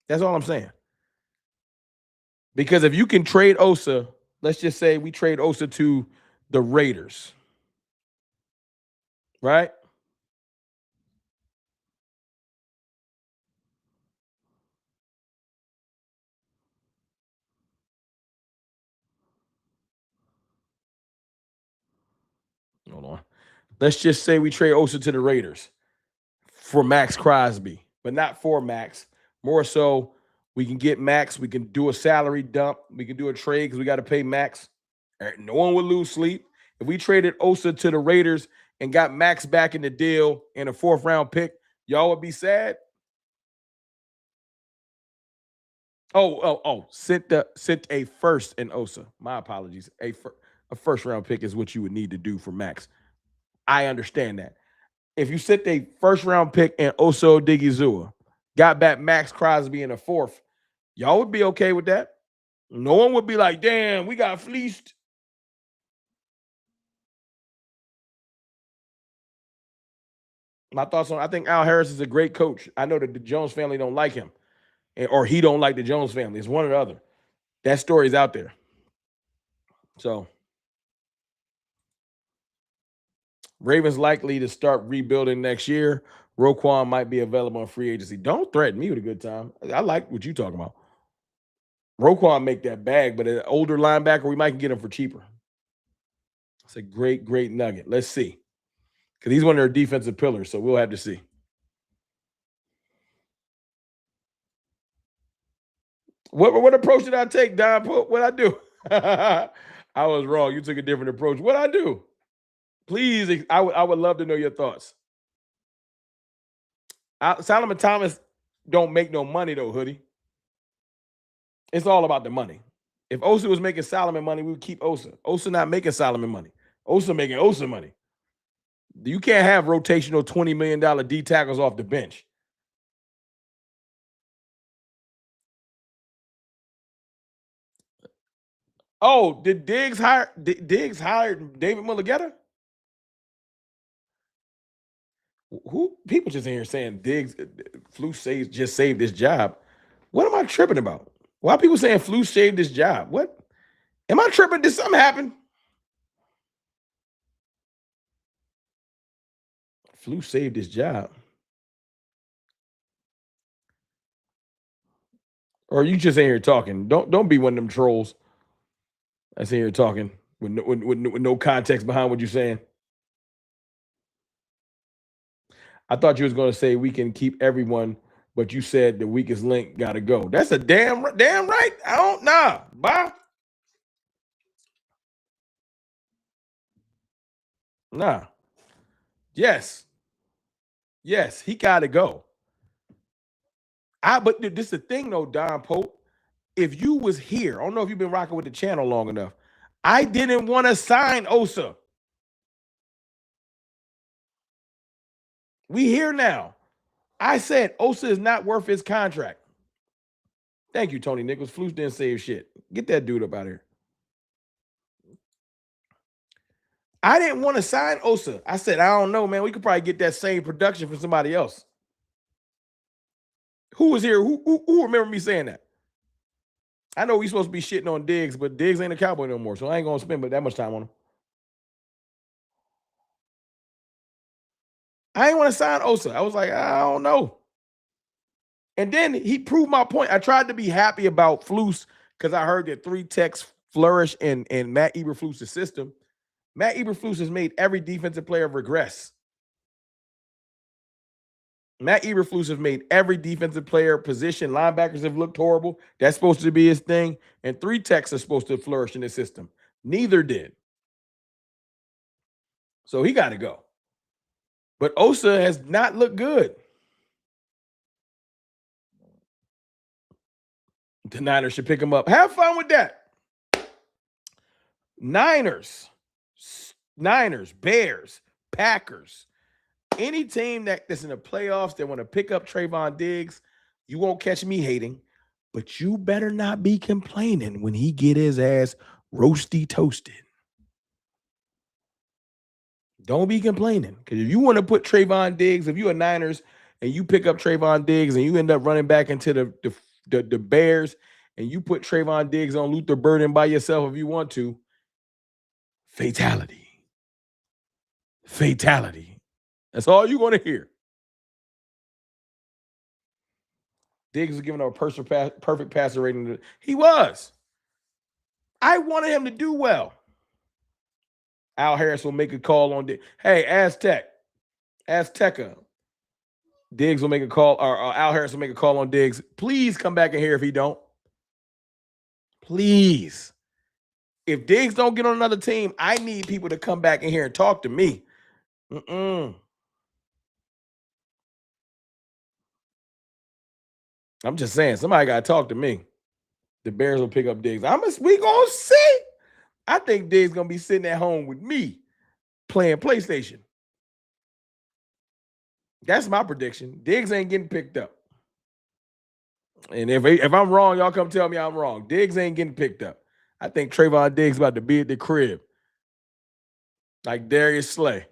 That's all I'm saying. Because if you can trade Osa, let's just say we trade Osa to the Raiders, right? Hold on. Let's just say we trade Osa to the Raiders for Max Crosby, but not for Max. More so, we can get Max. We can do a salary dump. We can do a trade because we got to pay Max. No one would lose sleep. If we traded Osa to the Raiders and got Max back in the deal and a fourth round pick, y'all would be sad. Sent a first in Osa. My apologies. A first round pick is what you would need to do for Max. I understand that. If you sent a first round pick and Osa Odigizua, got back Max Crosby in a fourth, y'all would be okay with that. No one would be like, damn, we got fleeced. My thoughts on I think Al Harris is a great coach. I know that the Jones family don't like him, or he don't like the Jones family. It's one or the other. That story's out there. So Ravens likely to start rebuilding next year. Roquan might be available on free agency. Don't threaten me with a good time. I like what you're talking about. Roquan make that bag, but an older linebacker, we might get him for cheaper. It's a great, great nugget. Let's see. Because he's one of their defensive pillars, so we'll have to see. What approach did I take, Don? What I do? I was wrong. You took a different approach. What I do? Please, I would love to know your thoughts. Solomon Thomas don't make no money though, Hoodie. It's all about the money. If Osa was making Solomon money, we would keep Osa. Osa not making Solomon money. Osa making Osa money. You can't have rotational $20 million D tackles off the bench. Oh, did Diggs hire Diggs hired David Mulligetta? Who people just in here saying Diggs just saved this job. What am I tripping about? Why are people saying Flus saved this job? What am I tripping? Did something happen? Flus saved his job. Or you just in here talking. Don't be one of them trolls that's in here talking with no context behind what you're saying. I thought you was going to say we can keep everyone, but you said the weakest link got to go. That's a damn right. I don't bye. Nah. Yes. Yes, he got to go. But this is the thing though, Don Pope. If you was here, I don't know if you've been rocking with the channel long enough. I didn't want to sign Osa. We here now. I said Osa is not worth his contract. Thank you, Tony Nichols. Flus didn't save shit. Get that dude up out of here. I didn't want to sign Osa. I said, I don't know, man. We could probably get that same production from somebody else. Who was here? Who remember me saying that? I know we supposed to be shitting on Diggs, but Diggs ain't a Cowboy no more, so I ain't gonna spend that much time on him. I ain't want to sign Osa. I was like, I don't know. And then he proved my point. I tried to be happy about Flus because I heard that 3 techs flourish in Matt Eberflus' system. Matt Eberflus has made every defensive player regress. Matt Eberflus has made every defensive player position. Linebackers have looked horrible. That's supposed to be his thing. And 3 techs are supposed to flourish in his system. Neither did. So he got to go. But Osa has not looked good. The Niners should pick him up. Have fun with that. Niners, Bears, Packers, any team that's in the playoffs that want to pick up Trevon Diggs, you won't catch me hating, but you better not be complaining when he get his ass roasty toasted. Don't be complaining, because if you want to put Trevon Diggs, if you're a Niners and you pick up Trevon Diggs and you end up running back into the Bears, and you put Trevon Diggs on Luther Burden by yourself if you want to, fatality. Fatality. That's all you're going to hear. Diggs was giving up a perfect passer rating. He was. I wanted him to do well. Al Harris will make a call on Diggs. Hey, Azteca. Diggs will make a call, or Al Harris will make a call on Diggs. Please come back in here if he don't. Please. If Diggs don't get on another team, I need people to come back in here and talk to me. I'm just saying, somebody got to talk to me. The Bears will pick up Diggs. We gonna see. I think Diggs gonna be sitting at home with me playing PlayStation. That's my prediction. Diggs ain't getting picked up. And if I'm wrong, y'all come tell me I'm wrong. Diggs ain't getting picked up. I think Trevon Diggs about to be at the crib. Like Darius Slay.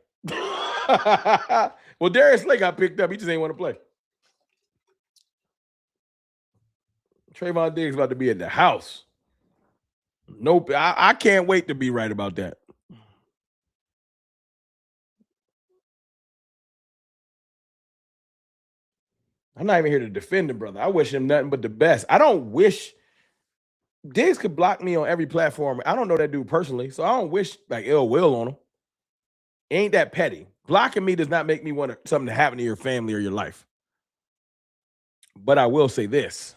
Well, Darius Slay got picked up. He just ain't want to play. Trevon Diggs about to be at the house. Nope. I can't wait to be right about that. I'm not even here to defend him, brother. I wish him nothing but the best. I don't wish Diggs could block me on every platform. I don't know that dude personally, so I don't wish like ill will on him. Ain't that petty. Blocking me does not make me want something to happen to your family or your life. But I will say this.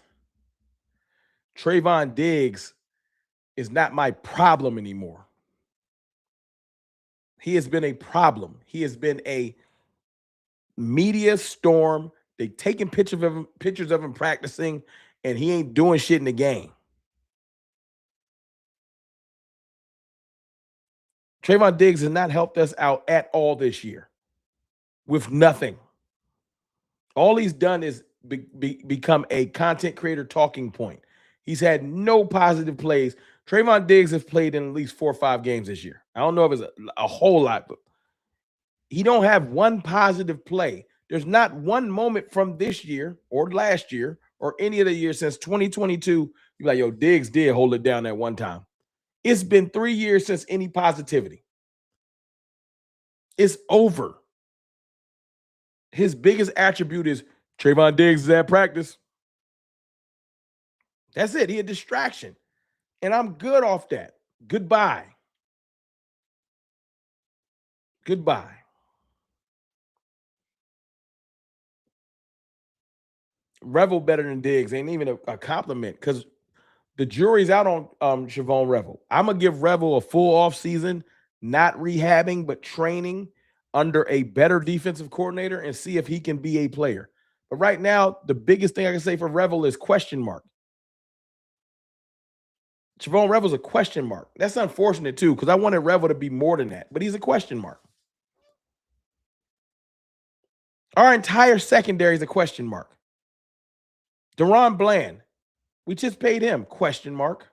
Trevon Diggs is not my problem anymore. He has been a problem. He has been a media storm. They taking pictures of him practicing, and he ain't doing shit in the game. Trevon Diggs has not helped us out at all this year with nothing. All he's done is become a content creator talking point. He's had no positive plays. Trevon Diggs has played in at least 4 or 5 games this year. I don't know if it's a whole lot, but he don't have one positive play. There's not one moment from this year or last year or any of the years since 2022. You're like, yo, Diggs did hold it down at one time. It's been 3 years since any positivity. It's over. His biggest attribute is Trevon Diggs is at practice. That's it. He a distraction. And I'm good off that. Goodbye. Goodbye. Revel better than Diggs ain't even a compliment because the jury's out on Siobhan Revel. I'm going to give Revel a full offseason, not rehabbing, but training under a better defensive coordinator and see if he can be a player. But right now, the biggest thing I can say for Revel is question mark. Siobhan Revel's a question mark. That's unfortunate, too, because I wanted Revel to be more than that, but he's a question mark. Our entire secondary is a question mark. Deron Bland, we just paid him, question mark.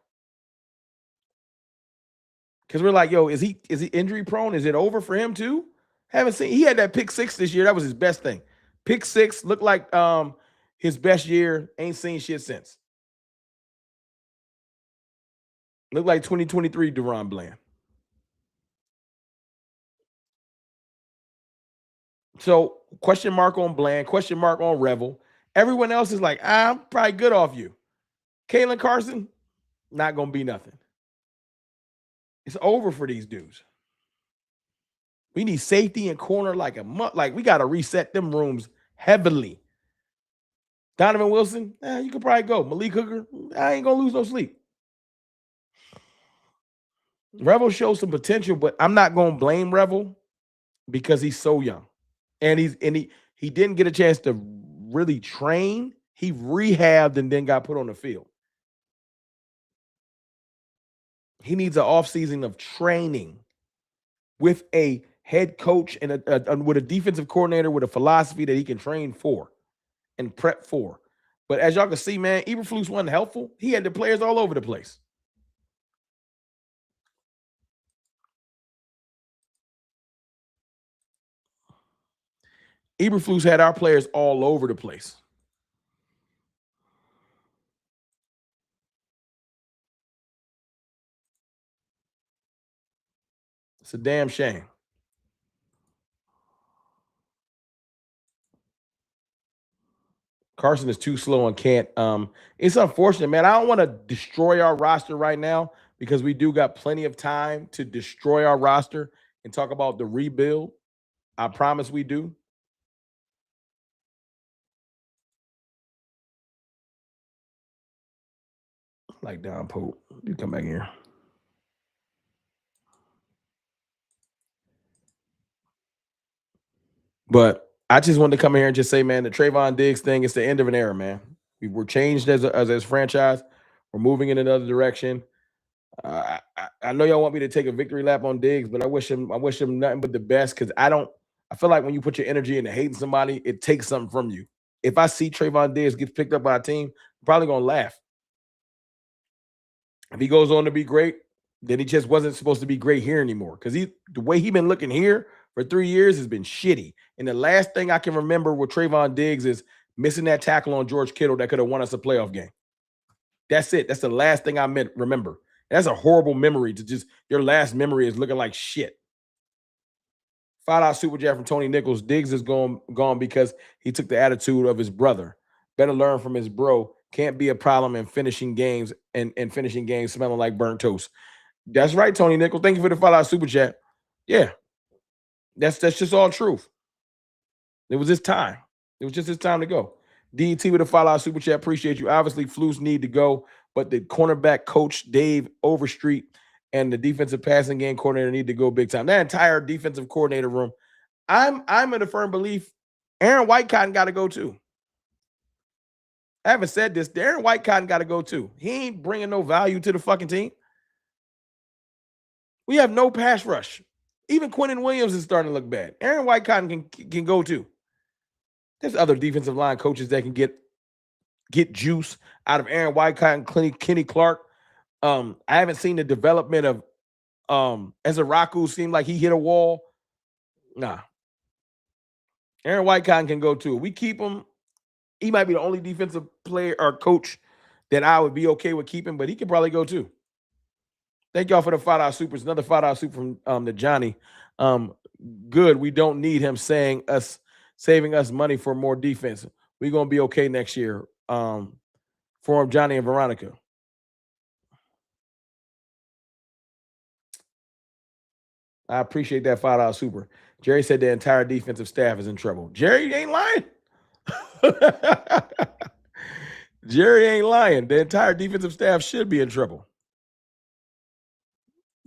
Because we're like, yo, is he injury prone? Is it over for him too? Haven't seen. He had that pick 6 this year. That was his best thing. Pick 6 looked like his best year. Ain't seen shit since. Looked like 2023 Deron Bland. So question mark on Bland, question mark on Revel. Everyone else is like, I'm probably good off you. Kalen Carson, not gonna be nothing. It's over for these dudes. We need safety and corner like a month. Like we got to reset them rooms heavily. Donovan Wilson, you could probably go. Malik Hooker, I ain't gonna lose no sleep. Revel shows some potential, but I'm not gonna blame Revel because he's so young, and he didn't get a chance to really train. He rehabbed and then got put on the field. He needs an offseason of training with a head coach and with a defensive coordinator with a philosophy that he can train for and prep for. But as y'all can see, man, Eberflus wasn't helpful. He had the players all over the place. Eberflus had our players all over the place. It's a damn shame. Carson is too slow and can't. It's unfortunate, man. I don't want to destroy our roster right now because we do got plenty of time to destroy our roster and talk about the rebuild. I promise we do. Like Don Pope, you come back here. But I just wanted to come here and just say, man, the Trayvon Diggs thing is the end of an era, man. We were changed as franchise. We're moving in another direction. I know y'all want me to take a victory lap on Diggs, but I wish him nothing but the best because I don't. I feel like when you put your energy into hating somebody, it takes something from you. If I see Trayvon Diggs gets picked up by a team, I'm probably gonna laugh. If he goes on to be great, then he just wasn't supposed to be great here anymore. Because the way he been looking here for 3 years has been shitty. And the last thing I can remember with Trayvon Diggs is missing that tackle on George Kittle that could have won us a playoff game. That's it. That's the last thing I remember. That's a horrible memory to just your last memory is looking like shit. $5 super chat from Tony Nichols. Diggs is gone because he took the attitude of his brother. Better learn from his bro. Can't be a problem in finishing games and finishing games smelling like burnt toast. That's right, Tony Nichols. Thank you for the $5 super chat. Yeah, that's just all truth. It was his time. It was just his time to go. DET with a $5 super chat. Appreciate you. Obviously, Flus need to go, but the cornerback coach Dave Overstreet and the defensive passing game coordinator need to go big time. That entire defensive coordinator room. I'm in a firm belief Aaron Whitecotton got to go too. I haven't said this. Aaron Whitecotton got to go too. He ain't bringing no value to the fucking team. We have no pass rush. Even Quentin Williams is starting to look bad. Aaron Whitecotton can go too. There's other defensive line coaches that can get juice out of Aaron Whitecotton, Kenny Clark. I haven't seen the development of Ezaraku seemed like he hit a wall. Nah. Aaron Whitecotton can go too. We keep him. He might be the only defensive player or coach that I would be okay with keeping, but he could probably go too. Thank y'all for the $5 supers. Another $5 super from the Johnny. Good. We don't need him saving us money for more defense. We're gonna be okay next year. For Johnny and Veronica. I appreciate that $5 super. Jerry said the entire defensive staff is in trouble. Jerry ain't lying. Jerry ain't lying. The entire defensive staff should be in trouble.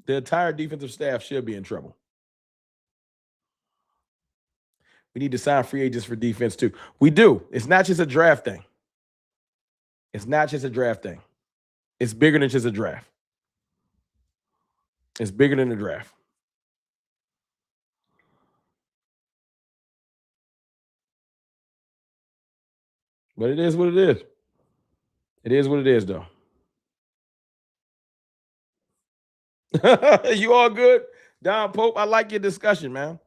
The entire defensive staff should be in trouble. We need to sign free agents for defense too. We do. It's not just a draft thing. It's not just a draft thing. It's bigger than just a draft. It's bigger than a draft. But it is what it is. It is what it is, though. You all good? Don Pope, I like your discussion, man.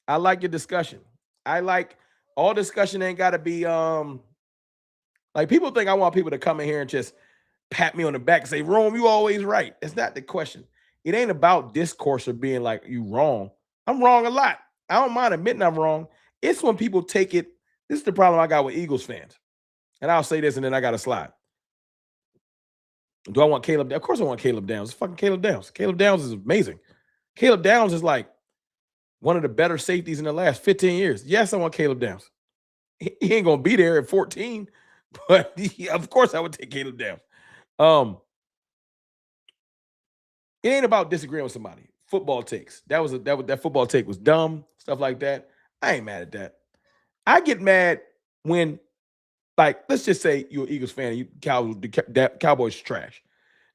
I like your discussion. I like all discussion ain't gotta be like people think I want people to come in here and just pat me on the back and say, Rome, you always right. That's not the question. It ain't about discourse or being like you wrong. I'm wrong a lot. I don't mind admitting I'm wrong. It's when people take it. This is the problem I got with Eagles fans. And I'll say this and then I got to slide. Do I want Caleb? Of course I want Caleb Downs. It's fucking Caleb Downs. Caleb Downs is amazing. Caleb Downs is like one of the better safeties in the last 15 years. Yes, I want Caleb Downs. He ain't gonna be there at 14, but of course I would take Caleb Downs. It ain't about disagreeing with somebody. Football takes. That football take was dumb, stuff like that. I ain't mad at that. I get mad when, like, let's just say you're an Eagles fan and Cowboys is trash.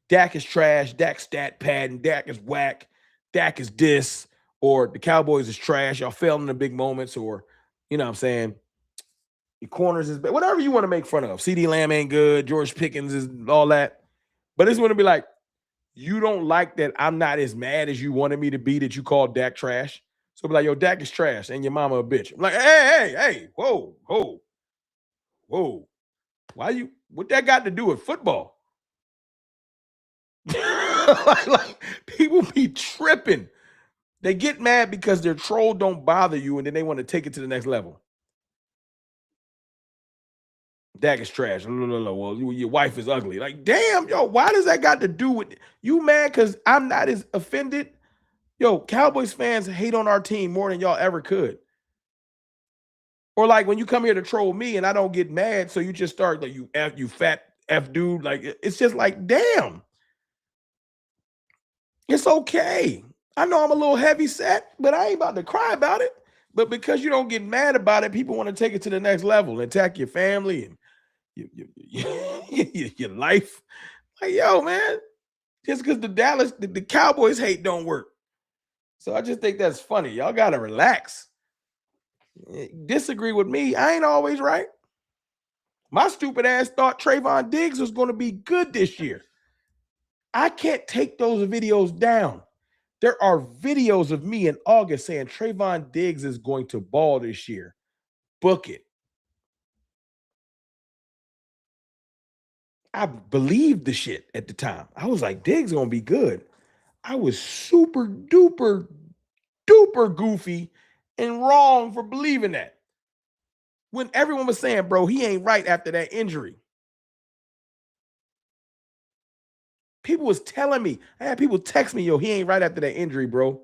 Dak is trash, Dak stat pad, and Dak is whack, Dak is this, or the Cowboys is trash, y'all fell in the big moments, or you know what I'm saying, the corners is bad, whatever you want to make fun of. CD Lamb ain't good, George Pickens is all that. But it's going to be like, you don't like that I'm not as mad as you wanted me to be that you called Dak trash. So be like, yo, Dak is trash and your mama a bitch. I'm like, hey, whoa. What that got to do with football? like people be tripping. They get mad because their troll don't bother you, and then they want to take it to the next level. Dak is trash. No, no, no. Well, your wife is ugly. Like, damn, yo, why does that got to do with you, mad? Because I'm not as offended. Yo, Cowboys fans hate on our team more than y'all ever could. Or like when you come here to troll me and I don't get mad, so you just start like you fat F dude. Like it's just like, damn, it's okay. I know I'm a little heavy set, but I ain't about to cry about it. But because you don't get mad about it, people want to take it to the next level and attack your family and your life. Like, yo, man, just because the Cowboys hate don't work. So I just think that's funny. Y'all gotta relax. Disagree with me. I ain't always right. My stupid ass thought Trevon Diggs was going to be good this year. I can't take those videos down. There are videos of me in August saying Trevon Diggs is going to ball this year. Book it. I believed the shit at the time. I was like, Diggs going to be good. I was super duper duper goofy and wrong for believing that. When everyone was saying, bro, he ain't right after that injury. People was telling me, I had people text me, yo, he ain't right after that injury, bro.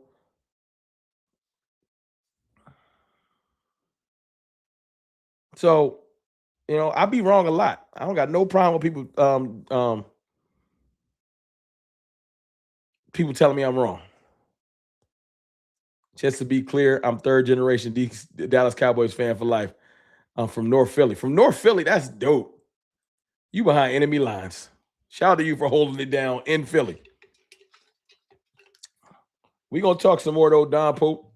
So, I be wrong a lot. I don't got no problem with people telling me I'm wrong. Just to be clear, I'm third generation Dallas Cowboys fan for life. I'm from North Philly. From North Philly, that's dope. You behind enemy lines. Shout out to you for holding it down in Philly. We gonna talk some more though, Don Pope.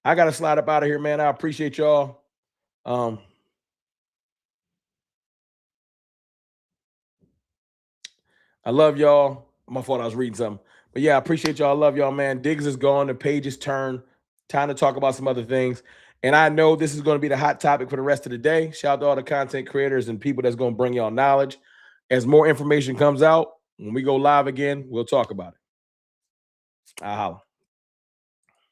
I gotta slide up out of here, man. I appreciate y'all. I love y'all. My fault, I was reading something. But yeah, I appreciate y'all. I love y'all, man. Diggs is gone. The page is turned. Time to talk about some other things. And I know this is going to be the hot topic for the rest of the day. Shout out to all the content creators and people that's going to bring y'all knowledge. As more information comes out, when we go live again, we'll talk about it. I'll holla.